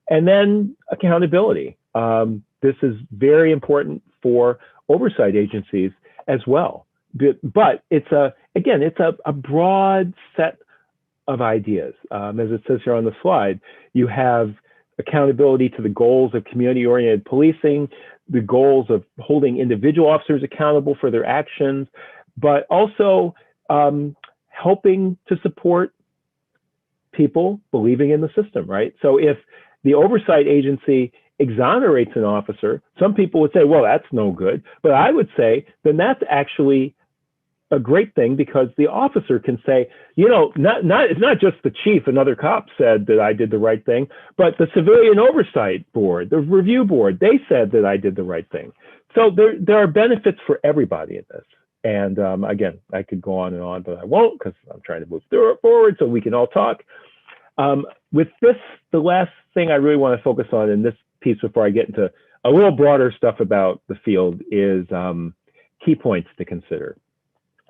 And then accountability. This is very important for oversight agencies as well. But it's a broad set of ideas. As it says here on the slide, you have accountability to the goals of community-oriented policing, the goals of holding individual officers accountable for their actions, but also helping to support people believing in the system, right? So if the oversight agency exonerates an officer, some people would say, well, that's no good. But I would say, then that's actually a great thing because the officer can say, it's not just the chief, another cop said that I did the right thing, but the Civilian Oversight Board, the review board, they said that I did the right thing. So there are benefits for everybody in this. And again, I could go on and on, but I won't because I'm trying to move forward so we can all talk. With this, the last thing I really want to focus on in this piece before I get into a little broader stuff about the field is key points to consider.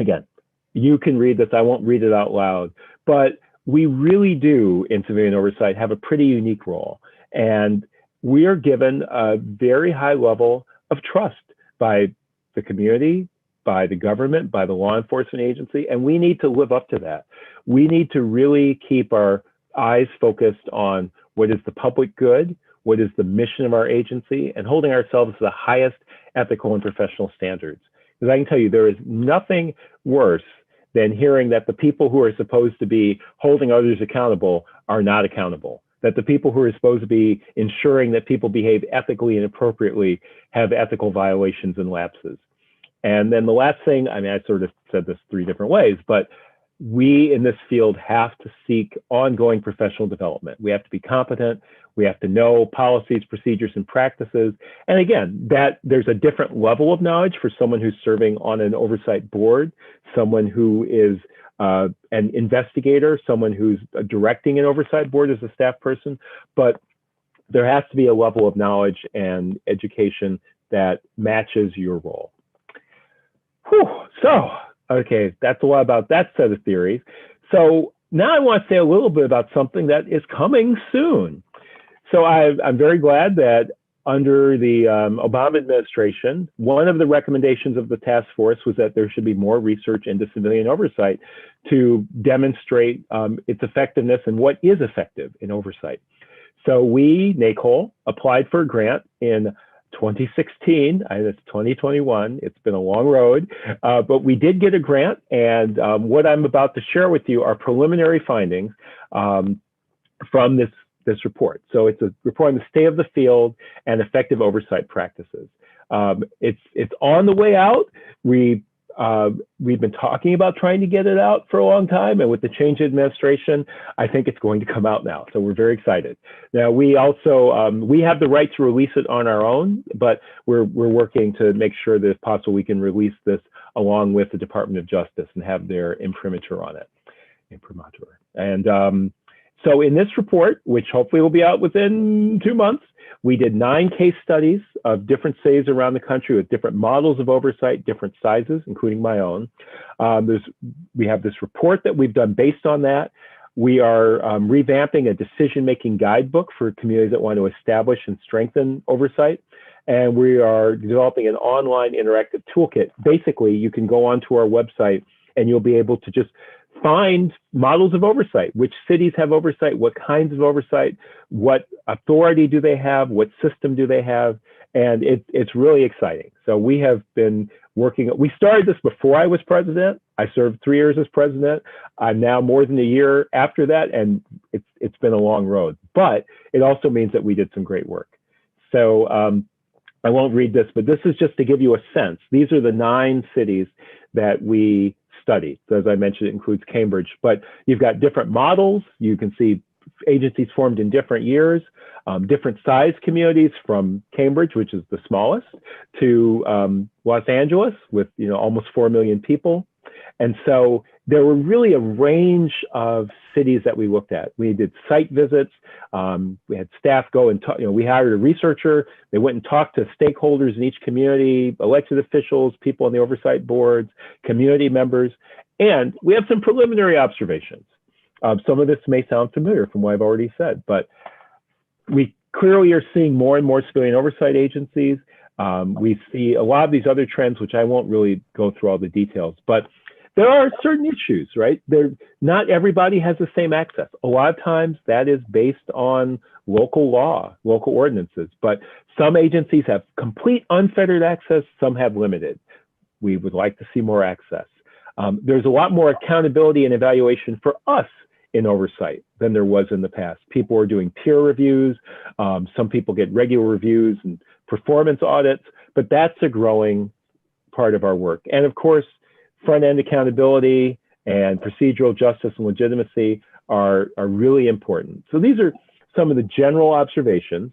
Again, you can read this, I won't read it out loud, but we really do in civilian oversight have a pretty unique role. And we are given a very high level of trust by the community, by the government, by the law enforcement agency, and we need to live up to that. We need to really keep our eyes focused on what is the public good, what is the mission of our agency, and holding ourselves to the highest ethical and professional standards. Because I can tell you, there is nothing worse than hearing that the people who are supposed to be holding others accountable are not accountable, that the people who are supposed to be ensuring that people behave ethically and appropriately have ethical violations and lapses. And then the last thing, I sort of said this 3 different ways, but we in this field have to seek ongoing professional development. We have to be competent. We have to know policies, procedures, and practices. And again, that there's a different level of knowledge for someone who's serving on an oversight board, someone who is an investigator, someone who's directing an oversight board as a staff person. But there has to be a level of knowledge and education that matches your role. Whew. So, okay, that's a lot about that set of theories. So now I want to say a little bit about something that is coming soon. So I'm very glad that under the Obama administration, one of the recommendations of the task force was that there should be more research into civilian oversight to demonstrate its effectiveness and what is effective in oversight. So we, NACOL, applied for a grant in 2016, it's 2021. It's been a long road, but we did get a grant, and what I'm about to share with you are preliminary findings from this report. So it's a report on the state of the field and effective oversight practices. It's on the way out. We've been talking about trying to get it out for a long time, and with the change in administration, I think it's going to come out now. So we're very excited. Now we also we have the right to release it on our own, but we're working to make sure that if possible we can release this along with the Department of Justice and have their imprimatur on it. Imprimatur. And so in this report, which hopefully will be out within 2 months, we did 9 case studies of different cities around the country with different models of oversight, different sizes, including my own. We have this report that we've done based on that. We are revamping a decision-making guidebook for communities that want to establish and strengthen oversight. And we are developing an online interactive toolkit. Basically, you can go onto our website and you'll be able to just find models of oversight. Which cities have oversight? What kinds of oversight? What authority do they have? What system do they have? And it's really exciting. So we have been working. We started this before I was president. I served 3 years as president. I'm now more than a year after that, and it's been a long road. But it also means that we did some great work. So I won't read this, but this is just to give you a sense. These are the 9 cities that we studied. So as I mentioned, it includes Cambridge, but you've got different models. You can see agencies formed in different years, different size communities from Cambridge, which is the smallest, to Los Angeles with almost 4 million people. And so there were really a range of cities that we looked at. We did site visits. We had staff go and talk. We hired a researcher. They went and talked to stakeholders in each community, elected officials, people on the oversight boards, community members. And we have some preliminary observations. Some of this may sound familiar from what I've already said, but we clearly are seeing more and more civilian oversight agencies. We see a lot of these other trends, which I won't really go through all the details, but there are certain issues, right? Not everybody has the same access. A lot of times that is based on local law, local ordinances, but some agencies have complete unfettered access, some have limited. We would like to see more access. There's a lot more accountability and evaluation for us in oversight than there was in the past. People are doing peer reviews. Some people get regular reviews and performance audits, but that's a growing part of our work. And of course, front-end accountability and procedural justice and legitimacy are really important. So these are some of the general observations.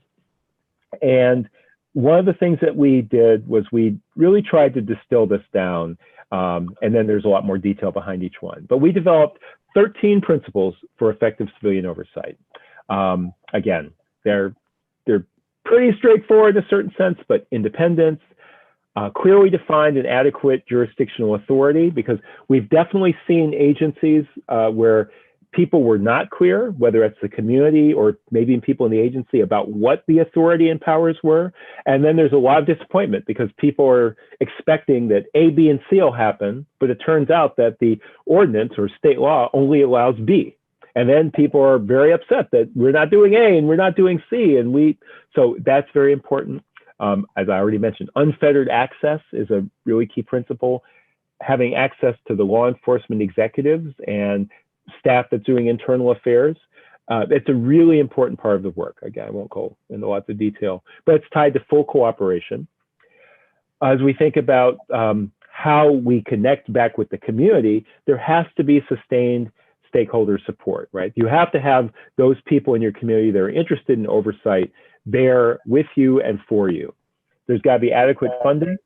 And one of the things that we did was we really tried to distill this down. And then there's a lot more detail behind each one. But we developed 13 principles for effective civilian oversight. Again, they're pretty straightforward in a certain sense, but independence, clearly defined and adequate jurisdictional authority, because we've definitely seen agencies where people were not clear, whether it's the community or maybe people in the agency, about what the authority and powers were. And then there's a lot of disappointment because people are expecting that A, B, and C will happen, but it turns out that the ordinance or state law only allows B. And then people are very upset that we're not doing A and we're not doing C. And so that's very important. As I already mentioned, unfettered access is a really key principle. Having access to the law enforcement executives and staff that's doing internal affairs. It's a really important part of the work. Again, I won't go into lots of detail, but it's tied to full cooperation. As we think about how we connect back with the community, there has to be sustained stakeholder support, right? You have to have those people in your community that are interested in oversight there with you and for you. There's got to be adequate funding,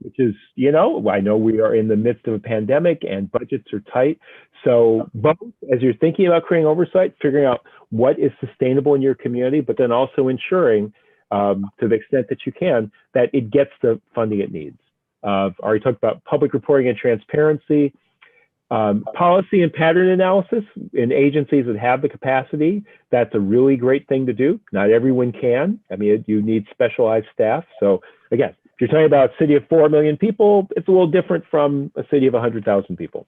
which is, I know we are in the midst of a pandemic and budgets are tight. So both, as you're thinking about creating oversight, figuring out what is sustainable in your community, but then also ensuring to the extent that you can, that it gets the funding it needs. I've already talked about public reporting and transparency, policy and pattern analysis in agencies that have the capacity. That's a really great thing to do. Not everyone can. I mean, you need specialized staff. So again, if you're talking about a city of 4 million people, it's a little different from a city of 100,000 people.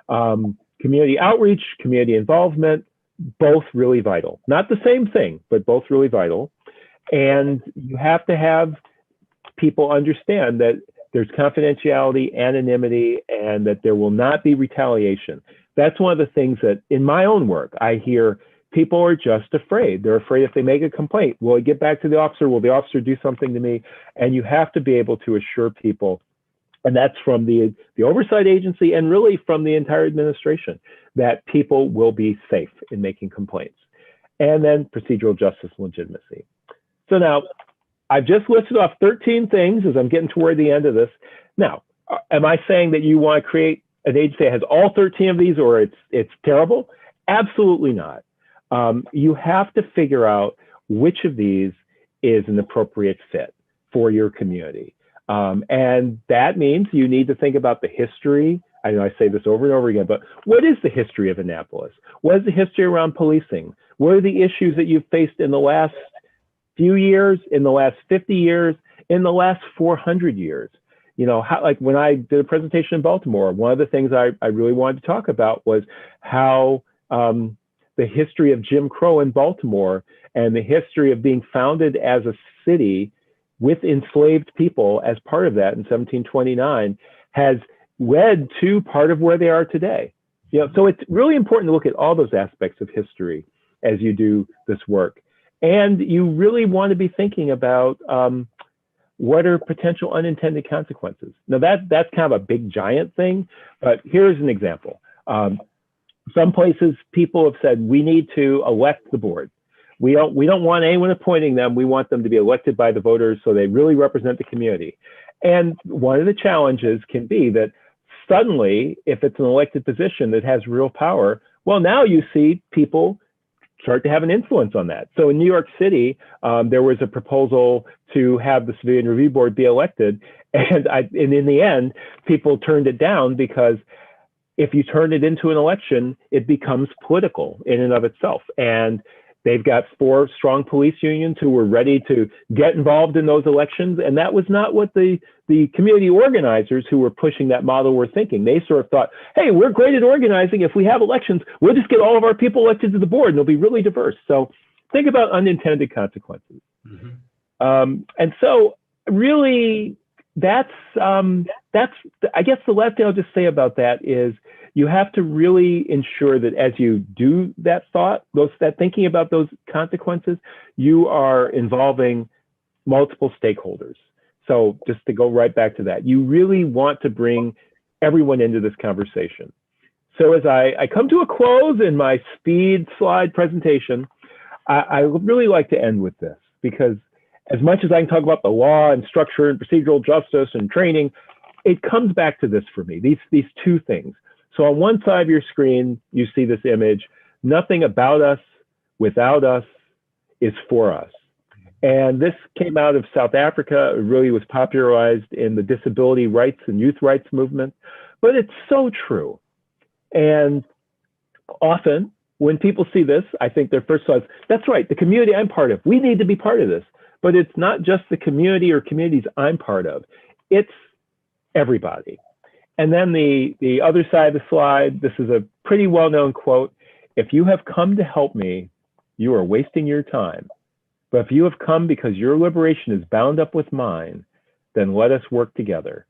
Community outreach, community involvement, both really vital. Not the same thing, but both really vital. And you have to have people understand that there's confidentiality, anonymity, and that there will not be retaliation. That's one of the things that in my own work, I hear people are just afraid. They're afraid if they make a complaint, will it get back to the officer? Will the officer do something to me? And you have to be able to assure people, and that's from the oversight agency and really from the entire administration, that people will be safe in making complaints. And then procedural justice and legitimacy. So now, I've just listed off 13 things as I'm getting toward the end of this. Now, am I saying that you want to create an agency that has all 13 of these or it's terrible? Absolutely not. You have to figure out which of these is an appropriate fit for your community. And that means you need to think about the history. I know I say this over and over again, but what is the history of Annapolis? What is the history around policing? What are the issues that you've faced in the last few years, in the last 50 years, in the last 400 years? You know, how, like when I did a presentation in Baltimore, one of the things I really wanted to talk about was how the history of Jim Crow in Baltimore and the history of being founded as a city with enslaved people as part of that in 1729 has led to part of where they are today. You know, so it's really important to look at all those aspects of history as you do this work. And you really want to be thinking about what are potential unintended consequences. Now that's kind of a big giant thing, but here's an example. Some places people have said, we need to elect the board. We don't want anyone appointing them. We want them to be elected by the voters so they really represent the community. And one of the challenges can be that suddenly, if it's an elected position that has real power, well, now you see people start to have an influence on that. So in New York City, there was a proposal to have the Civilian Review Board be elected. And in the end, people turned it down because if you turn it into an election, it becomes political in and of itself. And they've got 4 strong police unions who were ready to get involved in those elections. And that was not what the community organizers who were pushing that model were thinking. They sort of thought, hey, we're great at organizing. If we have elections, we'll just get all of our people elected to the board and it'll be really diverse. So think about unintended consequences. Mm-hmm. And so really that's, I guess the last thing I'll just say about that is you have to really ensure that as you do that thought, that thinking about those consequences, you are involving multiple stakeholders. So just to go right back to that, you really want to bring everyone into this conversation. So as I come to a close in my speed slide presentation, I would really like to end with this, because as much as I can talk about the law and structure and procedural justice and training, it comes back to this for me, these 2 things. So on one side of your screen, you see this image, nothing about us without us is for us. And this came out of South Africa. It really was popularized in the disability rights and youth rights movement, but it's so true. And often when people see this, I think their first thought is, that's right, the community I'm part of, we need to be part of this. But it's not just the community or communities I'm part of, it's everybody. And then the other side of the slide, this is a pretty well-known quote. If you have come to help me, you are wasting your time. But if you have come because your liberation is bound up with mine, then let us work together.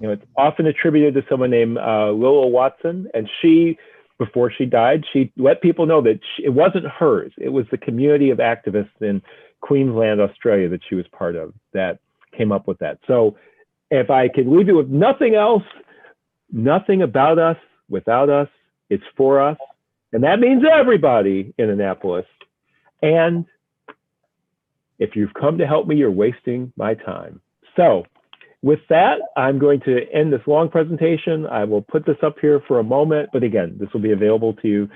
You know, it's often attributed to someone named Lilla Watson, and she, before she died, she let people know that it wasn't hers. It was the community of activists in Queensland, Australia that she was part of that came up with that. So if I could leave you with nothing else, nothing about us without us, it's for us. And that means everybody in Annapolis. And if you've come to help me, you're wasting my time. So with that, I'm going to end this long presentation. I will put this up here for a moment, but again, this will be available to you.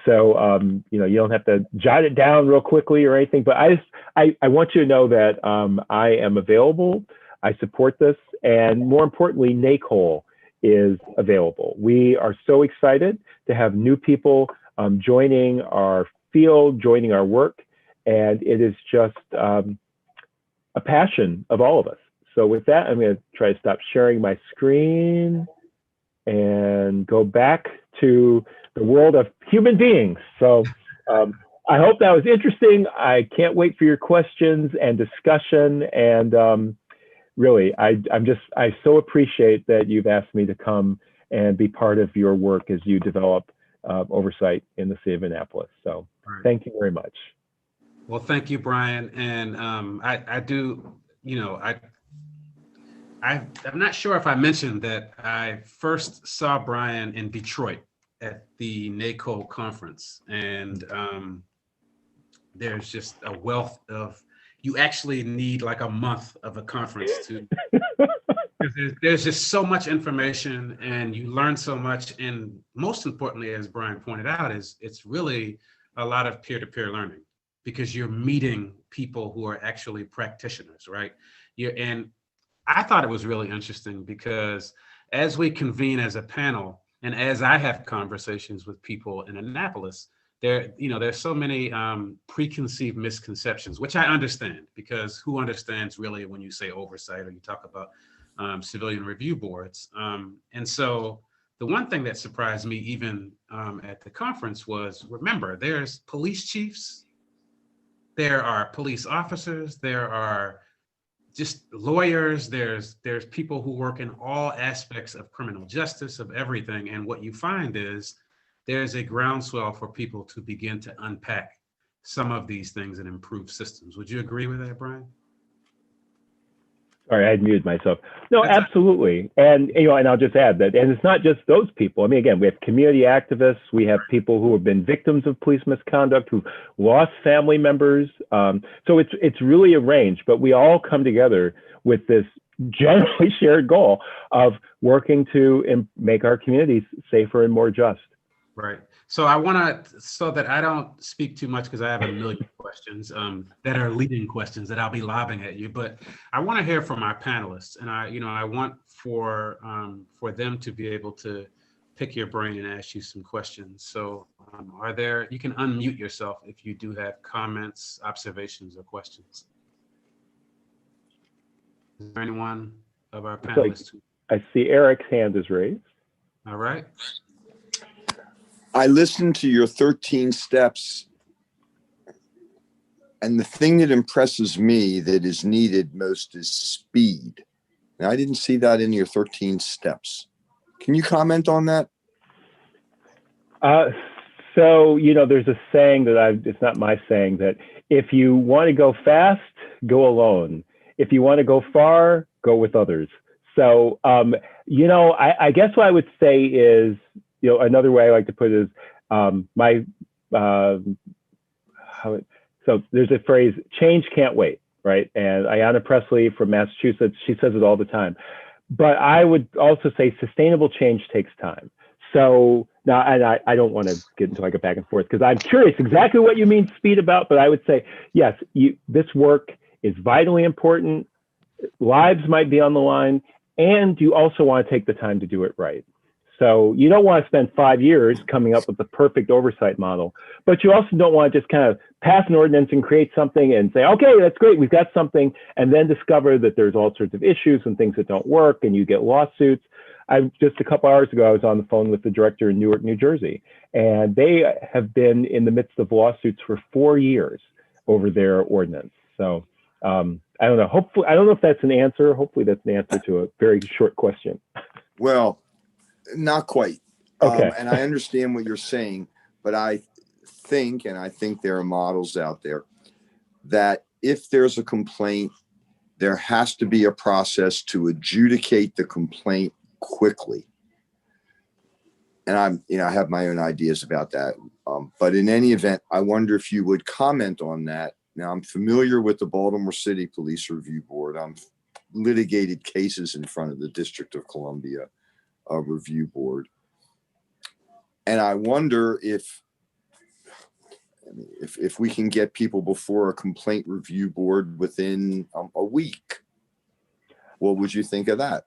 So, you know, you don't have to jot it down real quickly or anything, but I want you to know that I am available. I support this. And more importantly, NACOL is available. We are so excited to have new people joining our field, joining our work. And it is just a passion of all of us. So with that, I'm going to try to stop sharing my screen and go back to the world of human beings. So I hope that was interesting. I can't wait for your questions and discussion. And really, I so appreciate that you've asked me to come and be part of your work as you develop oversight in the city of Annapolis. So thank you very much. Well, thank you, Brian. And I do, I'm not sure if I mentioned that I first saw Brian in Detroit at the NACO conference. And there's just a wealth of, you actually need like a month of a conference to, there's just so much information and you learn so much. And most importantly, as Brian pointed out, is it's really a lot of peer-to-peer learning because you're meeting people who are actually practitioners, right? And I thought it was really interesting because as we convene as a panel and as I have conversations with people in Annapolis, there's so many preconceived misconceptions, which I understand because who understands really when you say oversight or you talk about civilian review boards. And so the one thing that surprised me even at the conference was, remember, there's police chiefs, there are police officers, there are just lawyers, there's people who work in all aspects of criminal justice, of everything. And what you find is there's a groundswell for people to begin to unpack some of these things and improve systems. Would you agree with that, Brian? Sorry, I had muted myself. No, absolutely. And, and I'll just add that, and it's not just those people. I mean, again, we have community activists, we have people who have been victims of police misconduct, who lost family members. So it's really a range, but we all come together with this generally shared goal of working to make our communities safer and more just. Right. So I want to, so that I don't speak too much because I have a million questions that are leading questions that I'll be lobbing at you, but I want to hear from our panelists, and I want for them to be able to pick your brain and ask you some questions. So you can unmute yourself if you do have comments, observations, or questions. Is there anyone of our panelists? I see Eric's hand is raised. All right. I listened to your 13 steps, and the thing that impresses me that is needed most is speed. Now, I didn't see that in your 13 steps. Can you comment on that? So, there's a saying that it's not my saying, that if you want to go fast, go alone. If you want to go far, go with others. So, I guess what I would say is, another way I like to put it is so there's a phrase, change can't wait, right? And Ayanna Pressley from Massachusetts, she says it all the time. But I would also say sustainable change takes time. So now, and I don't want to get into like a back and forth because I'm curious exactly what you mean speed about, but I would say, yes, this work is vitally important. Lives might be on the line, and you also want to take the time to do it right. So you don't want to spend 5 years coming up with the perfect oversight model, but you also don't want to just kind of pass an ordinance and create something and say, okay, that's great, we've got something, and then discover that there's all sorts of issues and things that don't work and you get lawsuits. Just a couple hours ago, I was on the phone with the director in Newark, New Jersey, and they have been in the midst of lawsuits for 4 years over their ordinance. So I don't know. Hopefully, I don't know if that's an answer. Hopefully that's an answer to a very short question. Well, not quite. Okay. And I understand what you're saying, but I think there are models out there that if there's a complaint, there has to be a process to adjudicate the complaint quickly. And I have my own ideas about that. But in any event, I wonder if you would comment on that. Now, I'm familiar with the Baltimore City Police Review Board. I'm litigated cases in front of the District of Columbia Review Board. And I wonder if we can get people before a complaint review board within a week. What would you think of that?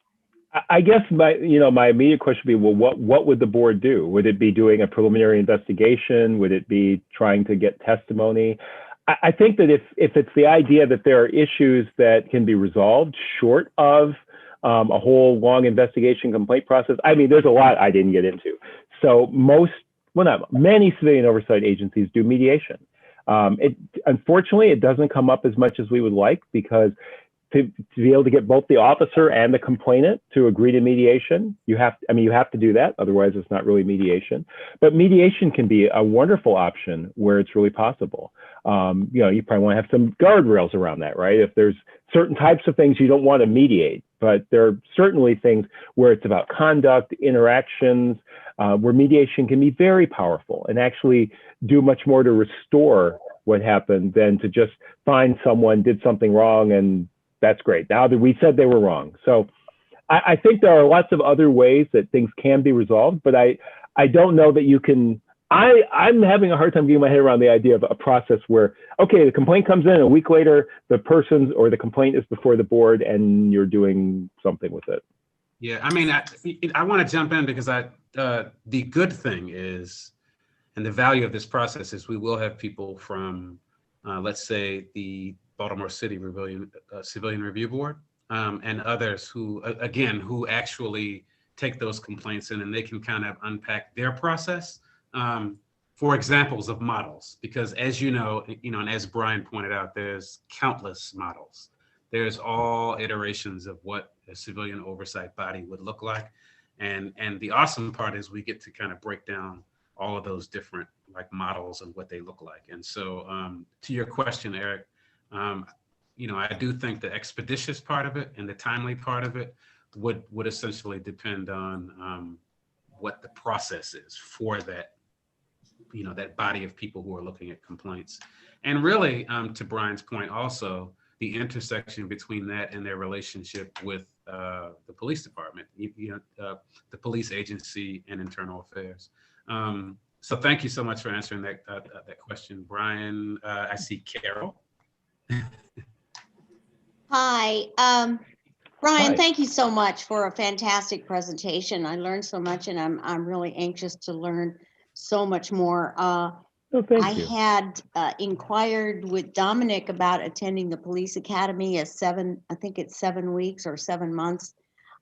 I guess my immediate question would be, well, what would the board do? Would it be doing a preliminary investigation? Would it be trying to get testimony? I think that if it's the idea that there are issues that can be resolved short of a whole long investigation complaint process, I mean, there's a lot I didn't get into. So many civilian oversight agencies do mediation. Unfortunately, it doesn't come up as much as we would like, because to be able to get both the officer and the complainant to agree to mediation, you have to do that. Otherwise, it's not really mediation. But mediation can be a wonderful option where it's really possible. You probably want to have some guardrails around that, right? If there's certain types of things you don't want to mediate, but there are certainly things where it's about conduct, interactions, where mediation can be very powerful and actually do much more to restore what happened than to just find someone did something wrong and that's great. Now that we said they were wrong. So I think there are lots of other ways that things can be resolved, but I don't know that you can. I'm having a hard time getting my head around the idea of a process where, okay, the complaint comes in, a week later, the person's or the complaint is before the board and you're doing something with it. Yeah, I mean, I want to jump in because the good thing is, and the value of this process is, we will have people from, let's say, the Baltimore City Civilian Review Board, and others who, again, who actually take those complaints in, and they can kind of unpack their process for examples of models. Because as you know, and as Brian pointed out, there's countless models. There's all iterations of what a civilian oversight body would look like. And the awesome part is we get to kind of break down all of those different models and what they look like. And so to your question, Eric, I do think the expeditious part of it and the timely part of it would essentially depend on what the process is for that, that body of people who are looking at complaints. And really, to Brian's point also, the intersection between that and their relationship with the police department, the police agency and internal affairs. So thank you so much for answering that question, Brian. I see Carol. Hi, Brian, Hi. thank you so much for a fantastic presentation. I learned so much, and I'm really anxious to learn so much more. Thank you. Had inquired with Dominic about attending the police academy as I think it's 7 weeks or 7 months.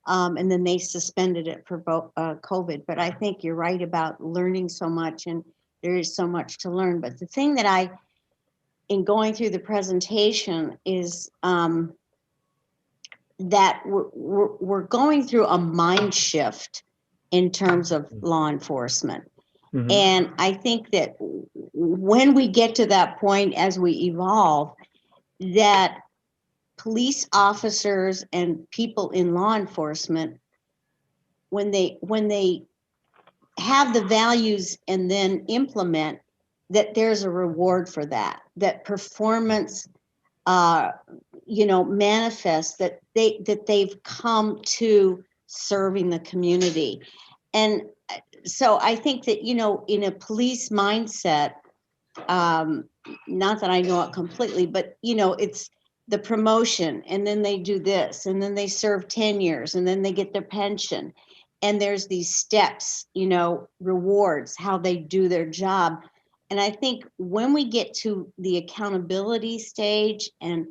And then they suspended it for COVID. But I think you're right about learning so much, and there is so much to learn. But the thing that in going through the presentation is that we're going through a mind shift in terms of law enforcement. Mm-hmm. And I think that when we get to that point, as we evolve, that police officers and people in law enforcement, when they have the values and then implement, that there's a reward for that performance manifests that they've come to serving the community. And so I think that, in a police mindset, not that I know it completely, but it's the promotion, and then they do this, and then they serve 10 years, and then they get their pension. And there's these steps, rewards, how they do their job. And I think when we get to the accountability stage and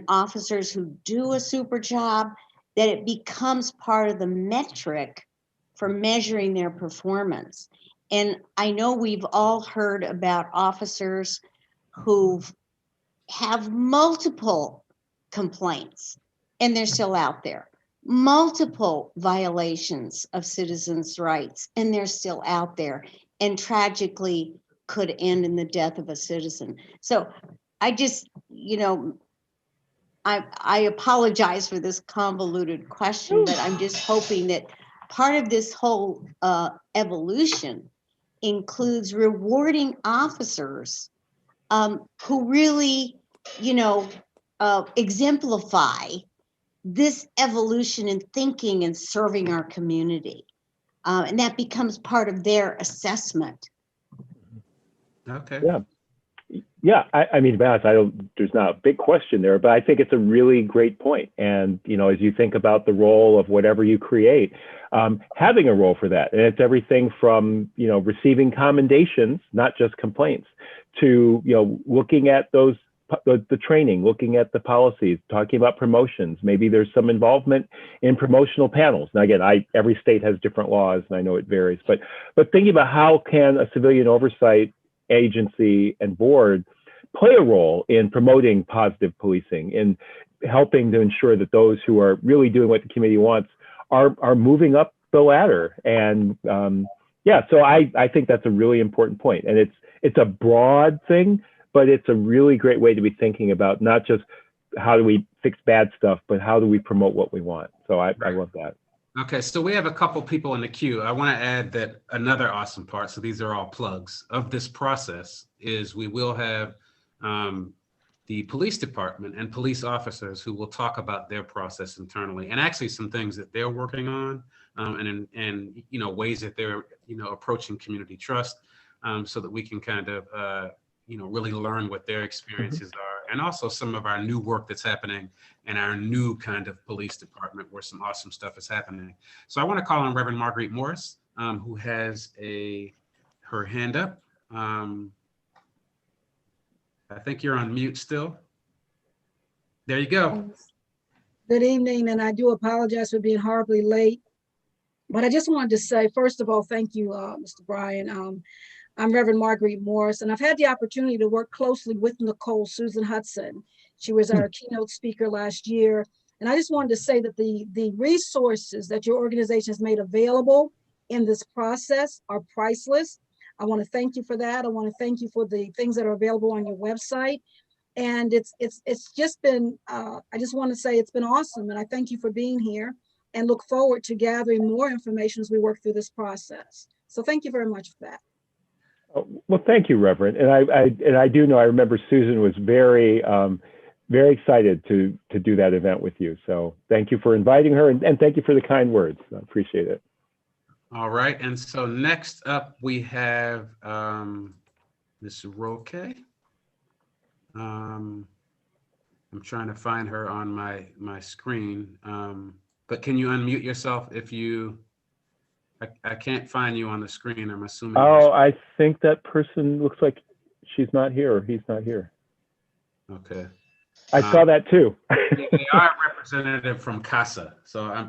officers who do a super job, that it becomes part of the metric for measuring their performance. And I know we've all heard about officers who have multiple complaints and they're still out there, multiple violations of citizens' rights and they're still out there, and tragically could end in the death of a citizen. So I just, I apologize for this convoluted question, but I'm just hoping that part of this whole evolution includes rewarding officers who really, exemplify this evolution in thinking and serving our community. And that becomes part of their assessment. Okay. Yeah. Yeah, I mean, to be honest, there's not a big question there, but I think it's a really great point. And, as you think about the role of whatever you create, having a role for that, and it's everything from, receiving commendations, not just complaints, to, looking at the training, looking at the policies, talking about promotions. Maybe there's some involvement in promotional panels. Now, again, every state has different laws, and I know it varies, but thinking about how can a civilian oversight agency and board play a role in promoting positive policing, in helping to ensure that those who are really doing what the community wants are moving up the ladder. And yeah, so I think that's a really important point. And it's a broad thing, but it's a really great way to be thinking about not just how do we fix bad stuff, but how do we promote what we want. So I love that. Okay, so we have a couple people in the queue. I want to add that another awesome part, so these are all plugs of this process, is we will have the police department and police officers who will talk about their process internally, and actually some things that they're working on, and you know, ways that they're, you know, approaching community trust, so that we can kind of you know, really learn what their experiences are, and also some of our new work that's happening in our new kind of police department where some awesome stuff is happening. So I want to call on Reverend Marguerite Morris, who has her hand up. I think you're on mute still. There you go. Good evening, and I do apologize for being horribly late. But I just wanted to say, first of all, thank you, Mr. Bryan. I'm Reverend Marguerite Morris, and I've had the opportunity to work closely with Nicole Susan Hudson. She was our keynote speaker last year. And I just wanted to say that the resources that your organization has made available in this process are priceless. I want to thank you for that. I want to thank you for the things that are available on your website. And it's just been, I just want to say it's been awesome. And I thank you for being here and look forward to gathering more information as we work through this process. So thank you very much for that. Well, thank you, Reverend. And I do know, I remember Susan was very, very excited to do that event with you. So thank you for inviting her, and thank you for the kind words. I appreciate it. All right, and so next up we have Ms. Roque. I'm trying to find her on my screen, but can you unmute yourself if you? I can't find you on the screen. I'm assuming. Oh, I think that person looks like she's not here or he's not here. Okay. I saw that too. They are a representative from CASA, so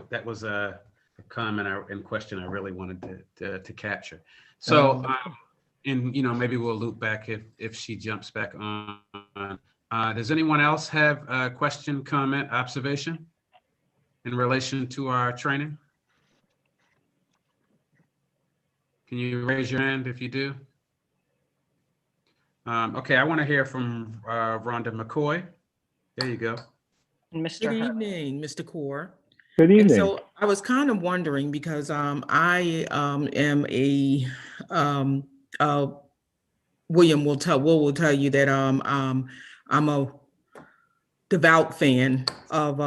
that was a comment and question I really wanted to capture. So, and you know, maybe we'll loop back if she jumps back on. Does anyone else have a question, comment, observation in relation to our training? Can you raise your hand if you do? Okay, I want to hear from Rhonda McCoy. There you go. Good evening, Mr. Core. Good evening. And so I was kind of wondering because I am a William will tell you that I'm a devout fan of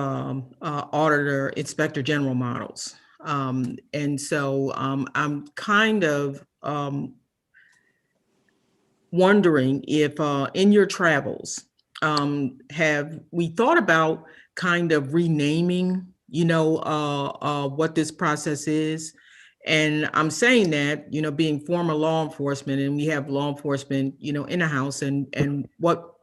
auditor inspector general models. And so I'm kind of wondering if in your travels, have we thought about kind of renaming, you know, what this process is? And I'm saying that, you know, being former law enforcement, and we have law enforcement, you know, in the house, and what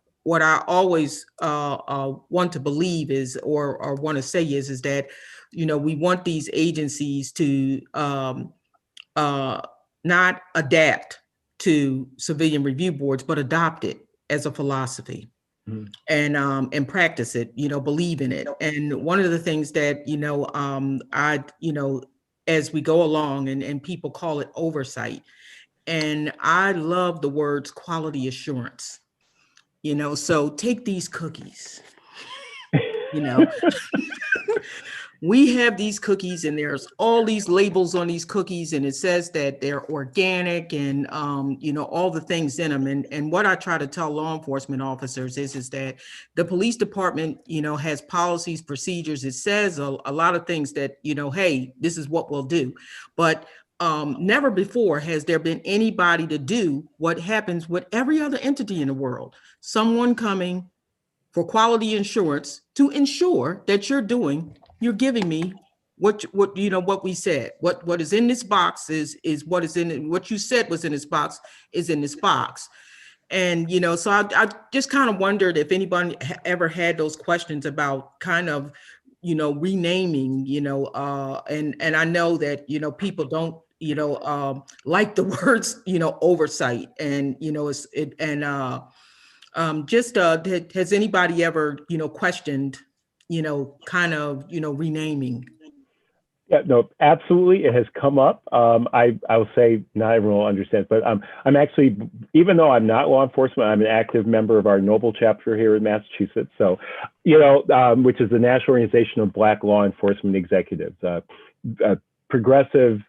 I always want to believe is, or want to say is that, you know, we want these agencies to not adapt to civilian review boards, but adopt it as a philosophy. And practice it, you know, believe in it. And one of the things that, you know, you know, as we go along, and people call it oversight. And I love the words quality assurance, you know, so take these cookies, you know, we have these cookies and there's all these labels on these cookies and it says that they're organic and, you know, all the things in them. And what I try to tell law enforcement officers is that the police department, you know, has policies, procedures. It says a lot of things that, you know, hey, this is what we'll do. But never before has there been anybody to do what happens with every other entity in the world. Someone coming for quality assurance to ensure that you're giving me what you know, what we said, what is in this box is what is in it. What you said was in this box is in this box. And, you know, so I just kind of wondered if anybody ever had those questions about kind of, you know, renaming, you know, and I know that, you know, people don't, you know, like the words, you know, oversight and, you know, Has anybody ever, questioned, kind of, renaming? Yeah, no, absolutely. It has come up. I'll say not everyone will understand, but I'm actually, even though I'm not law enforcement, I'm an active member of our Noble chapter here in Massachusetts. So, which is the National Organization of Black Law Enforcement Executives, a progressive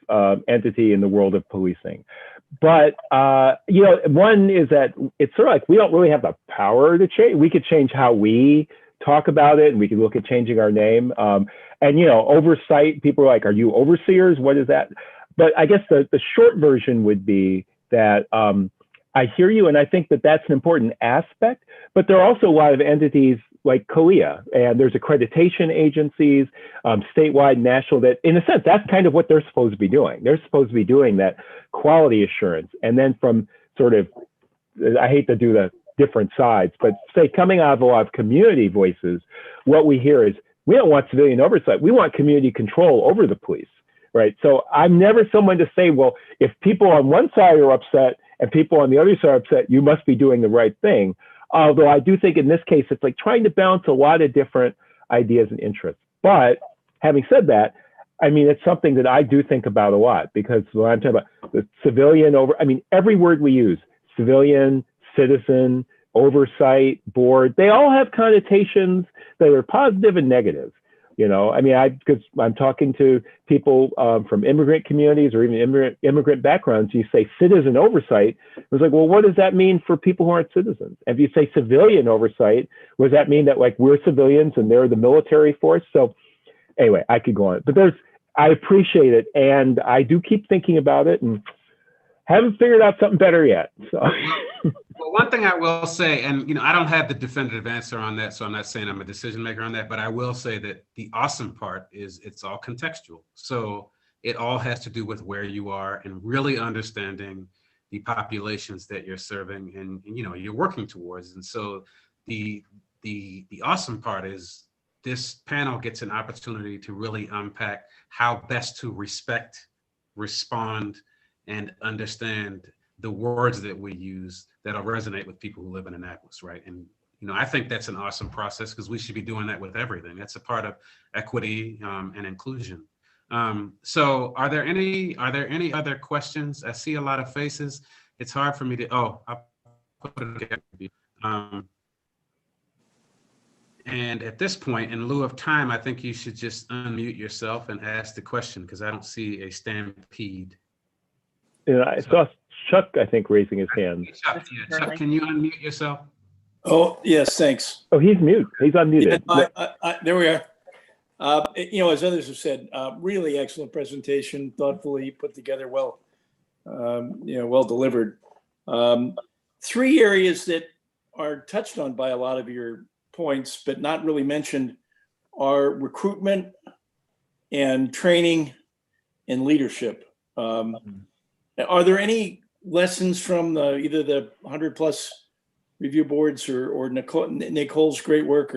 entity in the world of policing. But, one is that it's sort of like we don't really have the power to change. We could change how we talk about it, and we could look at changing our name. And, oversight, people are like, are you overseers? What is that? But I guess the short version would be that I hear you, and I think that that's an important aspect. But there are also a lot of entities like CALEA, and there's accreditation agencies, statewide, national, that in a sense, that's kind of what they're supposed to be doing. They're supposed to be doing that quality assurance. And then from sort of, I hate to do the different sides, but say coming out of a lot of community voices, what we hear is, we don't want civilian oversight. We want community control over the police, right? So I'm never someone to say, well, if people on one side are upset and people on the other side are upset, you must be doing the right thing. Although I do think in this case, it's like trying to balance a lot of different ideas and interests. But having said that, I mean, it's something that I do think about a lot, because when I'm talking about the civilian every word we use, civilian, citizen, oversight, board, they all have connotations that are positive and negative. Because I'm talking to people from immigrant communities or even immigrant backgrounds. You say citizen oversight, it's like, well, what does that mean for people who aren't citizens? And if you say civilian oversight, what does that mean that like we're civilians and they're the military force? So anyway, I could go on, but I appreciate it, and I do keep thinking about it, and haven't figured out something better yet. So. Well, one thing I will say, and I don't have the definitive answer on that, so I'm not saying I'm a decision maker on that, but I will say that the awesome part is it's all contextual. So it all has to do with where you are and really understanding the populations that you're serving and you're working towards. And so the awesome part is this panel gets an opportunity to really unpack how best to respect, respond, and understand the words that we use that'll resonate with people who live in Annapolis, right? And I think that's an awesome process, because we should be doing that with everything. That's a part of equity and inclusion. So are there any other questions? I see a lot of faces. It's hard for me to, I'll put it together. And at this point, in lieu of time, I think you should just unmute yourself and ask the question, because I don't see a stampede. I saw Chuck, I think, raising his hand. Chuck, can you unmute yourself? Oh, yes, thanks. Oh, he's mute. He's unmuted. Yeah, there we are. As others have said, really excellent presentation, thoughtfully put together, well delivered. Three areas that are touched on by a lot of your points, but not really mentioned, are recruitment and training and leadership. Are there any lessons from either the 100+ review boards or Nicole's great work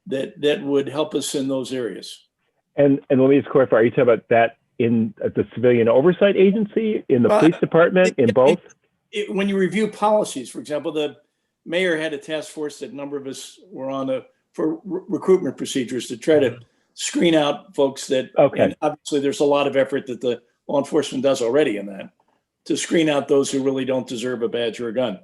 that would help us in those areas? And let me just clarify, are you talking about that in the Civilian Oversight Agency, in the police department, in both? When you review policies, for example, the mayor had a task force that a number of us were on for recruitment procedures to try to screen out folks that, and obviously there's a lot of effort that the law enforcement does already in that, to screen out those who really don't deserve a badge or a gun.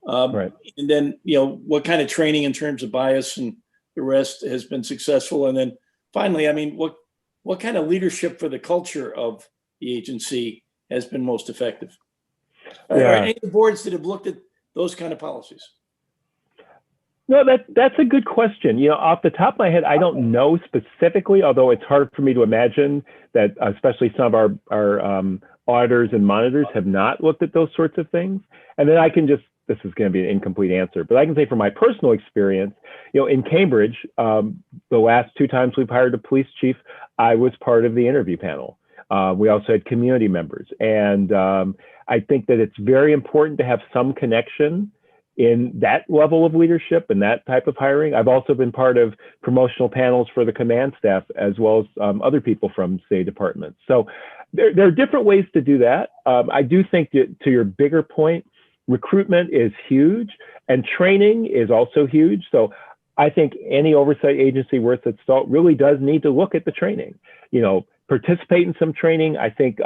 Right. And then, what kind of training in terms of bias and the rest has been successful? And then finally, what kind of leadership for the culture of the agency has been most effective? Are any boards that have looked at those kind of policies? No, that's a good question. Off the top of my head, I don't know specifically, although it's hard for me to imagine that, especially some of our auditors and monitors have not looked at those sorts of things. And then I can just, this is going to be an incomplete answer, but I can say from my personal experience, in Cambridge, the last 2 times we've hired a police chief, I was part of the interview panel. We also had community members. And I think that it's very important to have some connection in that level of leadership and that type of hiring. I've also been part of promotional panels for the command staff, as well as other people from state departments. So there are different ways to do that. I do think that, to your bigger point, recruitment is huge. And training is also huge. So I think any oversight agency worth its salt really does need to look at the training, participate in some training. I think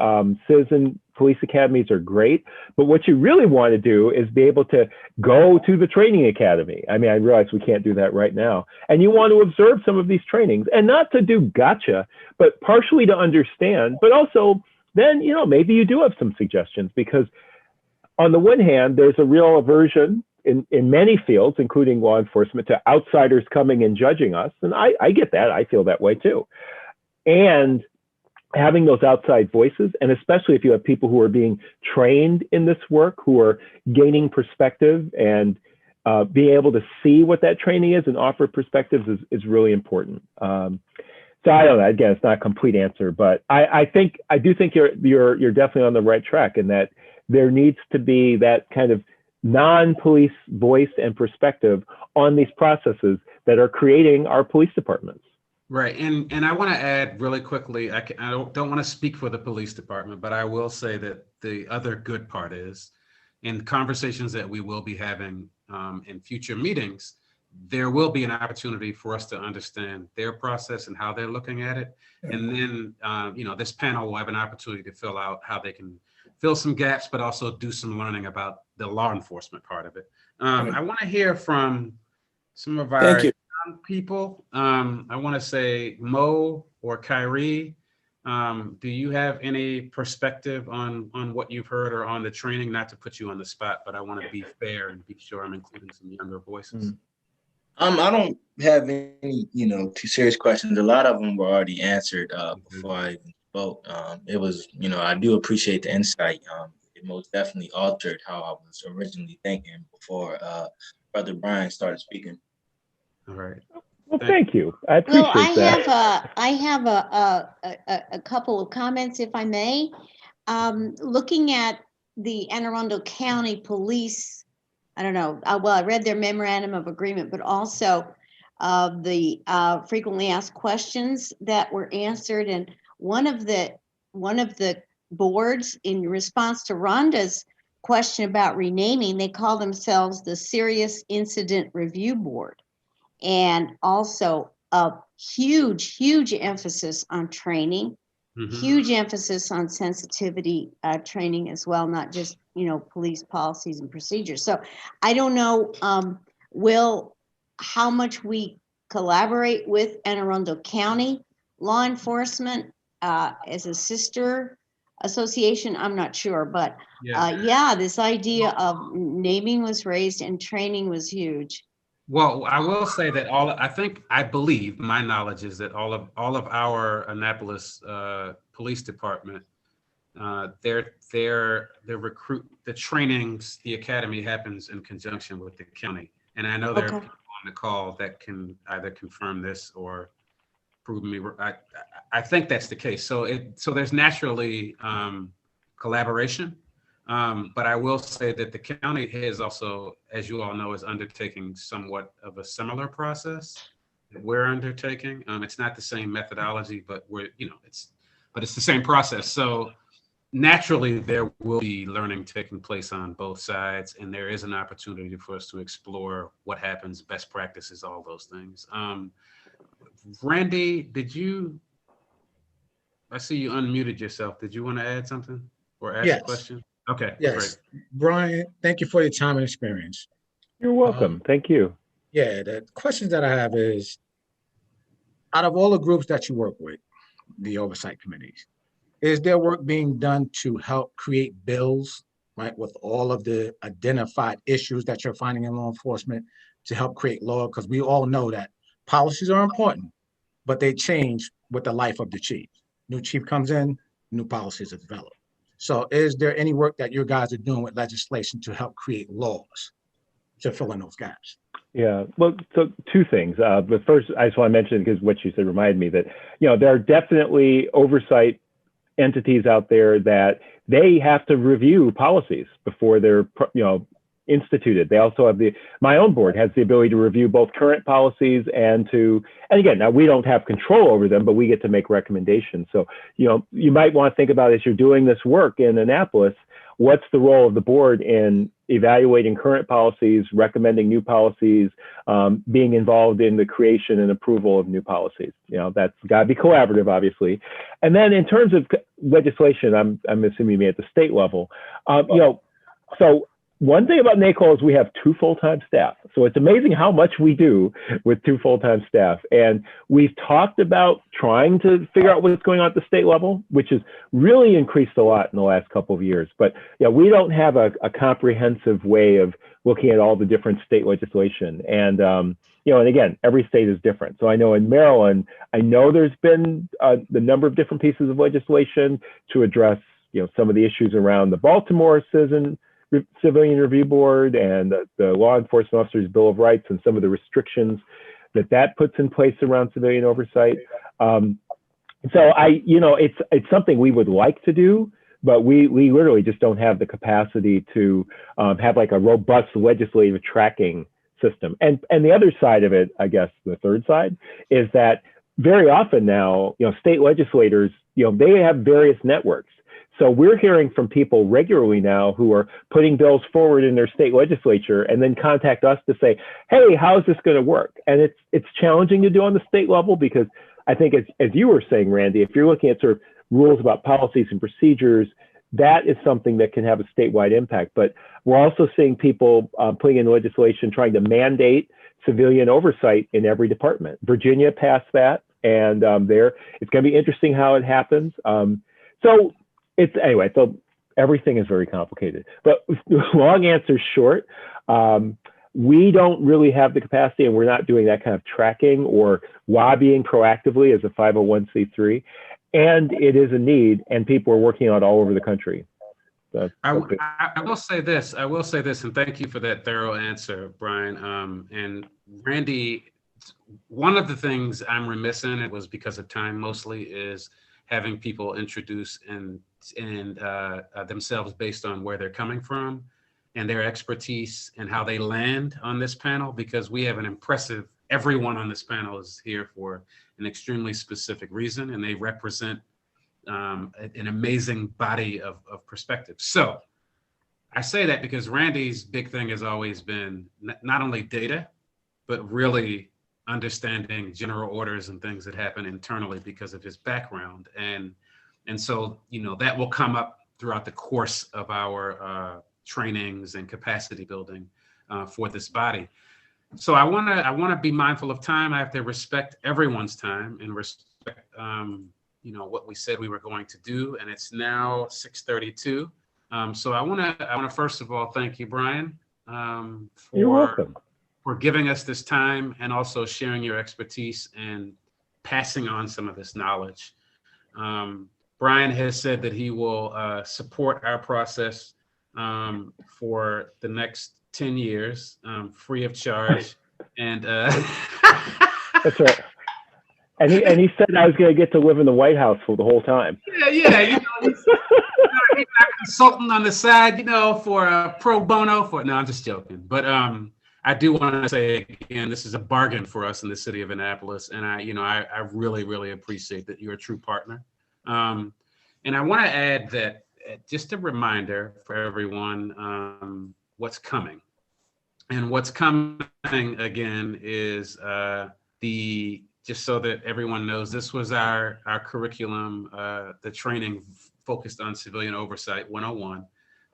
citizen police academies are great, but what you really want to do is be able to go to the training academy. I mean, I realize we can't do that right now. And you want to observe some of these trainings, and not to do gotcha, but partially to understand, but also then, maybe you do have some suggestions, because on the one hand, there's a real aversion in many fields, including law enforcement, to outsiders coming and judging us. And I get that. I feel that way too. And having those outside voices, and especially if you have people who are being trained in this work, who are gaining perspective and being able to see what that training is and offer perspectives is really important. So I don't know, again, it's not a complete answer, but I do think you're definitely on the right track, in that there needs to be that kind of non-police voice and perspective on these processes that are creating our police departments. Right, and I want to add really quickly, I don't want to speak for the police department, but I will say that the other good part is, in conversations that we will be having in future meetings, there will be an opportunity for us to understand their process and how they're looking at it. And then, this panel will have an opportunity to fill out how they can fill some gaps, but also do some learning about the law enforcement part of it. I want to hear from some of our young people. I want to say Mo or Kyrie, do you have any perspective on what you've heard or on the training? Not to put you on the spot, but I want to be fair and be sure I'm including some younger voices. I don't have any, too serious questions. A lot of them were already answered before I even spoke. It was, I do appreciate the insight. It most definitely altered how I was originally thinking before Brother Brian started speaking. All right. Well, thank you. I appreciate that. I have a couple of comments, if I may. Looking at the Anne Arundel County Police, I don't know. I read their memorandum of agreement, but also the frequently asked questions that were answered. And one of the boards, in response to Rhonda's question about renaming, they call themselves the Serious Incident Review Board. And also a huge emphasis on training, huge emphasis on sensitivity training as well, not just, police policies and procedures. So I don't know, how much we collaborate with Anne Arundel County law enforcement as a sister association, I'm not sure, but this idea of naming was raised and training was huge. Well, I will say that I believe my knowledge is that all of our Annapolis Police Department, the trainings, the academy happens in conjunction with the county. And I know there are people on the call that can either confirm this or prove me. I think that's the case. So there's naturally collaboration. But I will say that the county has also, as you all know, is undertaking somewhat of a similar process that we're undertaking. It's not the same methodology, but it's the same process. So naturally, there will be learning taking place on both sides, and there is an opportunity for us to explore what happens, best practices, all those things. Randy, I see you unmuted yourself. Did you want to add something or ask a question? Okay. Yes. Great. Brian, thank you for your time and experience. You're welcome. Thank you. Yeah, the questions that I have is, out of all the groups that you work with, the oversight committees, is there work being done to help create bills, right, with all of the identified issues that you're finding in law enforcement to help create law? Because we all know that policies are important, but they change with the life of the chief. New chief comes in, new policies are developed. So is there any work that you guys are doing with legislation to help create laws to fill in those gaps? Yeah, well, so two things. But first, I just want to mention, because what you said reminded me that, there are definitely oversight entities out there that they have to review policies before they're, instituted. They also have my own board has the ability to review both current policies and again, now we don't have control over them, but we get to make recommendations. So, you might want to think about, as you're doing this work in Annapolis, what's the role of the board in evaluating current policies, recommending new policies, being involved in the creation and approval of new policies. You know, that's got to be collaborative, obviously. And then in terms of legislation, I'm assuming you mean at the state level. You know, so one thing about NACOL is we have 2 full-time staff. So it's amazing how much we do with 2 full-time staff. And we've talked about trying to figure out what's going on at the state level, which has really increased a lot in the last couple of years. But yeah, we don't have a comprehensive way of looking at all the different state legislation. And you know, and again, every state is different. So I know in Maryland, I know there's been the number of different pieces of legislation to address, you know, some of the issues around the Baltimore Civilian Review Board and the Law Enforcement Officers Bill of Rights and some of the restrictions that puts in place around civilian oversight. So you know, it's something we would like to do, but we literally just don't have the capacity to have like a robust legislative tracking system. And the other side of it, I guess, the third side, is that very often now, you know, state legislators, you know, they have various networks. So we're hearing from people regularly now who are putting bills forward in their state legislature and then contact us to say, hey, how is this going to work? And it's challenging to do on the state level because I think as you were saying, Randy, if you're looking at sort of rules about policies and procedures, that is something that can have a statewide impact. But we're also seeing people putting in legislation trying to mandate civilian oversight in every department. Virginia passed that, and it's going to be interesting how it happens. So anyway, so everything is very complicated. But long answer short, we don't really have the capacity, and we're not doing that kind of tracking or lobbying proactively as a 501c3. And it is a need, and people are working on it all over the country. So, I will say this, and thank you for that thorough answer, Brian. And Randy, one of the things I'm remiss in, it was because of time mostly, is having people introduce and themselves based on where they're coming from and their expertise and how they land on this panel, because we have an impressive, everyone on this panel is here for an extremely specific reason, and they represent an amazing body of perspective. So I say that because Randy's big thing has always been not only data, but really understanding general orders and things that happen internally because of his background. And so, you know, that will come up throughout the course of our trainings and capacity building for this body. So I want to be mindful of time. I have to respect everyone's time and respect, you know, what we said we were going to do. And it's now 6:32. So I want to first of all thank you, Brian, You're welcome. for giving us this time and also sharing your expertise and passing on some of this knowledge. Brian has said that he will support our process for the next 10 years, free of charge. And that's right. And he said I was going to get to live in the White House for the whole time. Yeah. You know, he's a consultant on the side, you know, for pro bono for. No, I'm just joking. But I do want to say again, this is a bargain for us in the city of Annapolis, and I really, really appreciate that you're a true partner. And I want to add that just a reminder for everyone what's coming. And what's coming again is just so that everyone knows, this was our curriculum, the training focused on civilian oversight 101.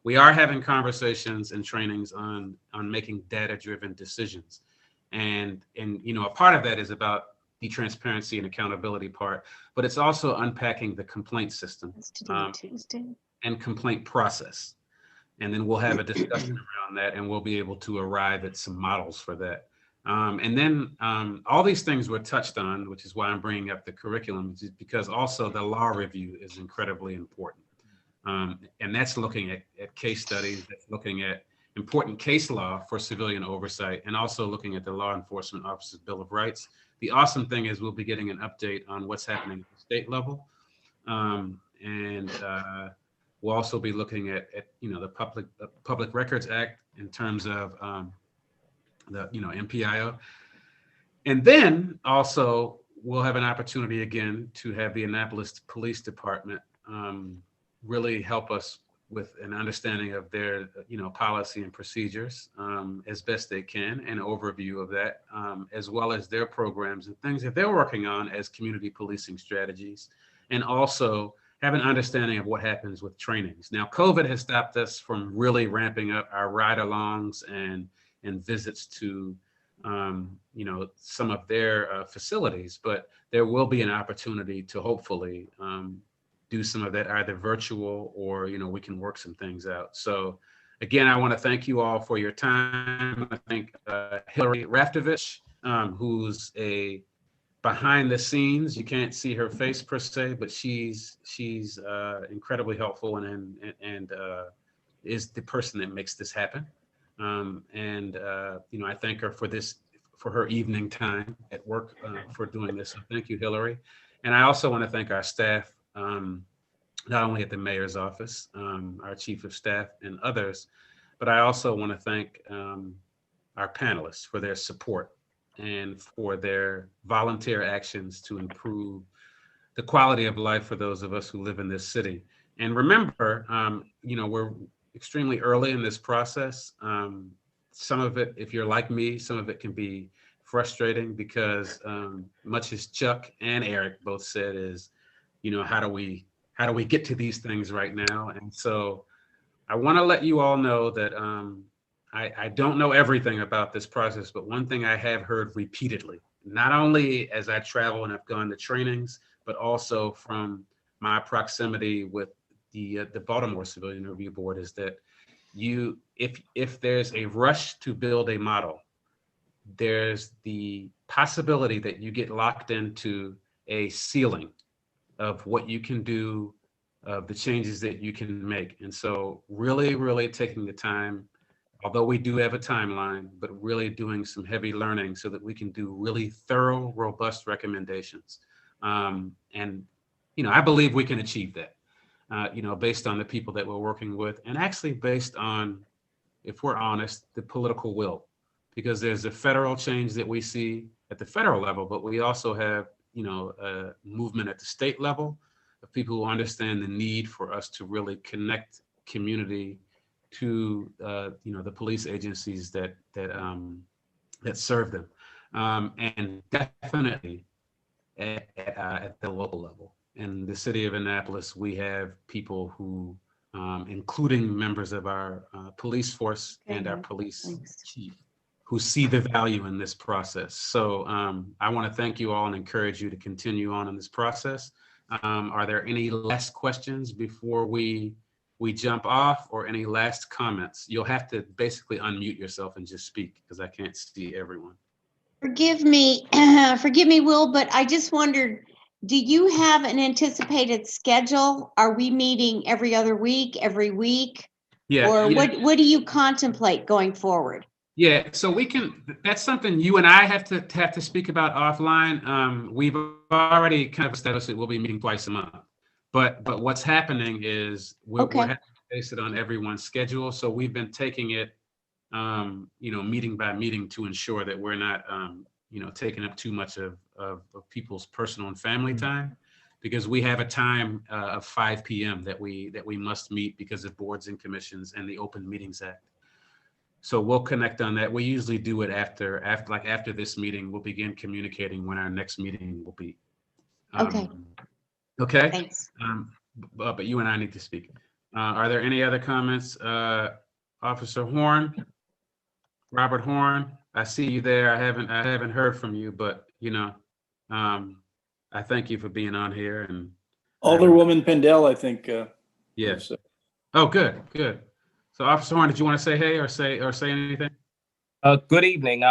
We are having conversations and trainings on making data-driven decisions. And you know, a part of that is about the transparency and accountability part, but it's also unpacking the complaint system and complaint process. And then we'll have a discussion around that, and we'll be able to arrive at some models for that. And then all these things were touched on, which is why I'm bringing up the curriculum, because also the law review is incredibly important. And that's looking at case studies, that's looking at important case law for civilian oversight, and also looking at the Law Enforcement Officers Bill of Rights. The awesome thing is we'll be getting an update on what's happening at the state level. And we'll also be looking at you know, the Public Records Act in terms of the MPIO. And then also we'll have an opportunity again to have the Annapolis Police Department really help us with an understanding of their, policy and procedures as best they can, an overview of that, as well as their programs and things that they're working on as community policing strategies, and also have an understanding of what happens with trainings. Now, COVID has stopped us from really ramping up our ride-alongs and visits to, some of their facilities, but there will be an opportunity to hopefully do some of that either virtual or, we can work some things out. So again, I want to thank you all for your time. I thank Hillary Raftovich, who's a behind the scenes. You can't see her face per se, but she's incredibly helpful and is the person that makes this happen. I thank her for her evening time at work for doing this. So thank you, Hillary. And I also want to thank our staff, not only at the mayor's office, our chief of staff and others, but I also want to thank our panelists for their support and for their volunteer actions to improve the quality of life for those of us who live in this city. And remember, we're extremely early in this process. Some of it, if you're like me, some of it can be frustrating because much as Chuck and Eric both said is, how do we get to these things right now? And so I want to let you all know that I don't know everything about this process, but one thing I have heard repeatedly, not only as I travel and I've gone to trainings, but also from my proximity with the Baltimore Civilian Review Board, is that if there's a rush to build a model, there's the possibility that you get locked into a ceiling of what you can do, of the changes that you can make. And so really, really taking the time, although we do have a timeline, but really doing some heavy learning so that we can do really thorough, robust recommendations. I believe we can achieve that, based on the people that we're working with, and actually based on, if we're honest, the political will, because there's a federal change that we see at the federal level, but we also have, a movement at the state level of people who understand the need for us to really connect community to the police agencies that serve them, and definitely at the local level. In the city of Annapolis, we have people who, including members of our police force and our police chief, who see the value in this process. So I want to thank you all and encourage you to continue on in this process. Are there any last questions before we jump off, or any last comments? You'll have to basically unmute yourself and just speak because I can't see everyone. Forgive me, Will, but I just wondered, do you have an anticipated schedule? Are we meeting every other week, every week? Yeah. Or what do you contemplate going forward? Yeah, so that's something you and I have to speak about offline. We've already kind of established that we'll be meeting twice a month. But what's happening is we're having to base it on everyone's schedule. So we've been taking it, meeting by meeting to ensure that we're not, taking up too much of people's personal and family time, because we have a time of 5 p.m. that we must meet because of boards and commissions and the Open Meetings Act. So we'll connect on that. We usually do it after this meeting. We'll begin communicating when our next meeting will be. Okay. Okay. Thanks. But you and I need to speak. Are there any other comments? Officer Horn, Robert Horn, I see you there. I haven't heard from you, but I thank you for being on here. And Alderwoman Pendel, I think. Yes. Oh, good. So, Officer Horn, did you want to say hey or say anything? Good evening.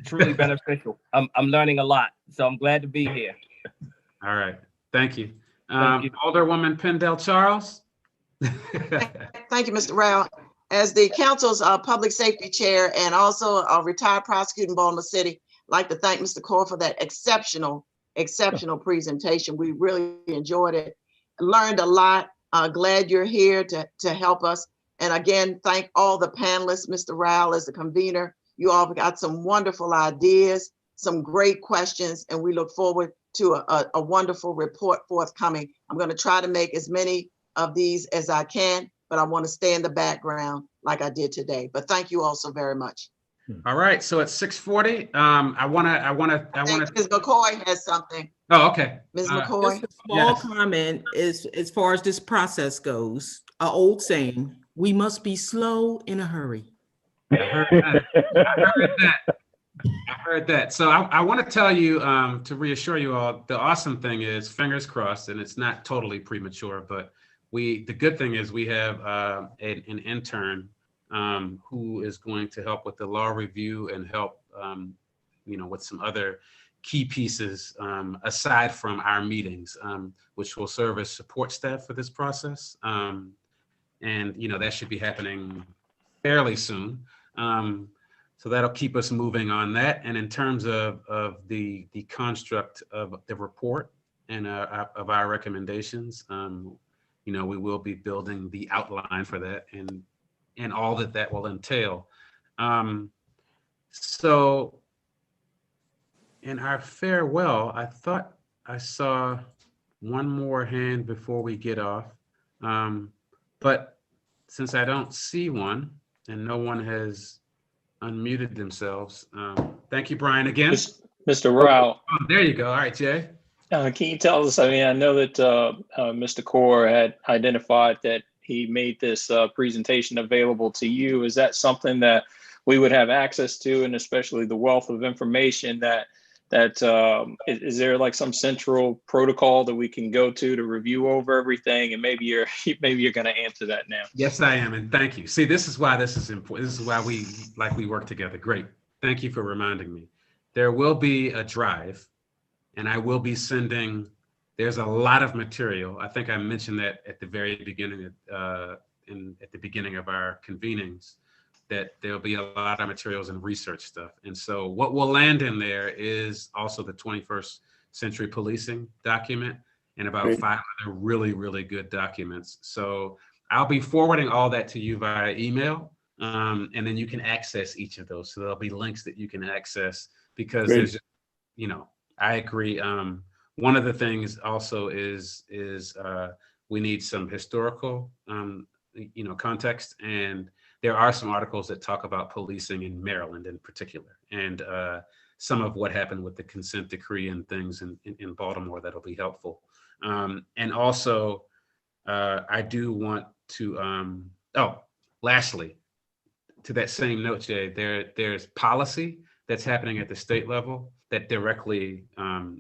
Truly beneficial. I'm learning a lot, so I'm glad to be here. All right. Thank you. Thank you. Alderwoman Pendel Charles. Thank you, Mr. Rao. As the council's public safety chair and also a retired prosecutor in Baltimore City, I'd like to thank Mr. Core for that exceptional presentation. We really enjoyed it. Learned a lot. Glad you're here to help us. And again, thank all the panelists, Mr. Rao as the convener. You all got some wonderful ideas, some great questions, and we look forward to a wonderful report forthcoming. I'm going to try to make as many of these as I can. but I want to stay in the background like I did today. But thank you all so very much. All right, so at 6:40, I wanna. Ms. McCoy has something. Oh, okay. Ms. Just McCoy. a small Yes. comment is, as far as this process goes, an old saying, we must be slow in a hurry. I heard that. I heard that. So I want to tell you, to reassure you all, the awesome thing is, fingers crossed, and it's not totally premature, but the good thing is we have an intern who is going to help with the law review and help, with some other key pieces aside from our meetings, which will serve as support staff for this process. And, that should be happening fairly soon. So that'll keep us moving on that. And in terms of the construct of the report and of our recommendations, we will be building the outline for that and all that will entail. So in our farewell, I thought I saw one more hand before we get off. But since I don't see one and no one has unmuted themselves, thank you, Brian, again. Mr. Rao. Oh, there you go. All right, Jay. Can you tell us, I know that Mr. Kaur had identified that he made this presentation available to you. Is that something that we would have access to, and especially the wealth of information is there like some central protocol that we can go to review over everything? And maybe you're going to answer that now. Yes, I am, and thank you. See, this is why this is important. This is why we work together. Great. Thank you for reminding me. There will be a drive, and I will be sending. There's a lot of material. I think I mentioned that at the very beginning, at the beginning of our convenings, that there'll be a lot of materials and research stuff. And so what will land in there is also the 21st Century Policing document and about 5 other really, really good documents. So I'll be forwarding all that to you via email, and then you can access each of those. So there'll be links that you can access because there's, I agree. One of the things also is we need some historical, context, and there are some articles that talk about policing in Maryland in particular, and some of what happened with the consent decree and things in Baltimore that'll be helpful. And also, I do want to, lastly, to that same note, Jay, there's policy that's happening at the state level that directly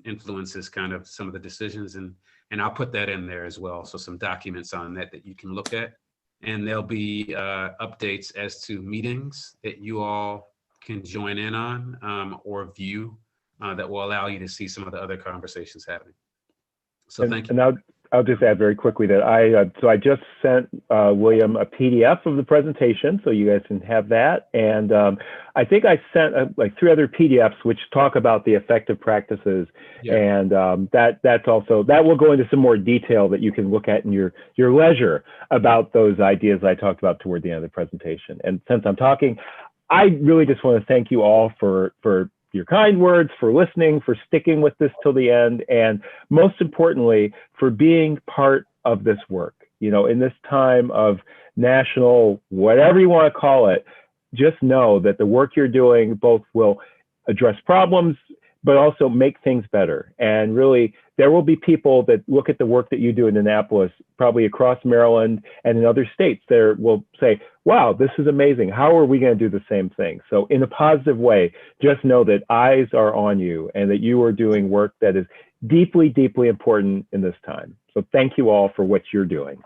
influences kind of some of the decisions, and I'll put that in there as well. So some documents on that you can look at. And there'll be updates as to meetings that you all can join in on or view that will allow you to see some of the other conversations happening. So thank you. And I'll just add very quickly that I just sent William a PDF of the presentation, so you guys can have that. And I think I sent like 3 other PDFs which talk about the effective practices, and that will go into some more detail that you can look at in your leisure about those ideas I talked about toward the end of the presentation. And since I'm talking, I really just want to thank you all for your kind words, for listening, for sticking with this till the end, and most importantly, for being part of this work. In this time of national, whatever you want to call it, just know that the work you're doing both will address problems, but also make things better. And really, there will be people that look at the work that you do in Annapolis, probably across Maryland and in other states, there will say, wow, this is amazing. How are we going to do the same thing? So in a positive way, just know that eyes are on you and that you are doing work that is deeply, deeply important in this time. So thank you all for what you're doing.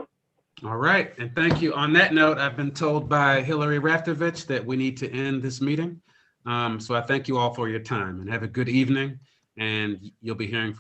All right, and thank you. On that note, I've been told by Hillary Raftovich that we need to end this meeting. So I thank you all for your time, and have a good evening, and you'll be hearing from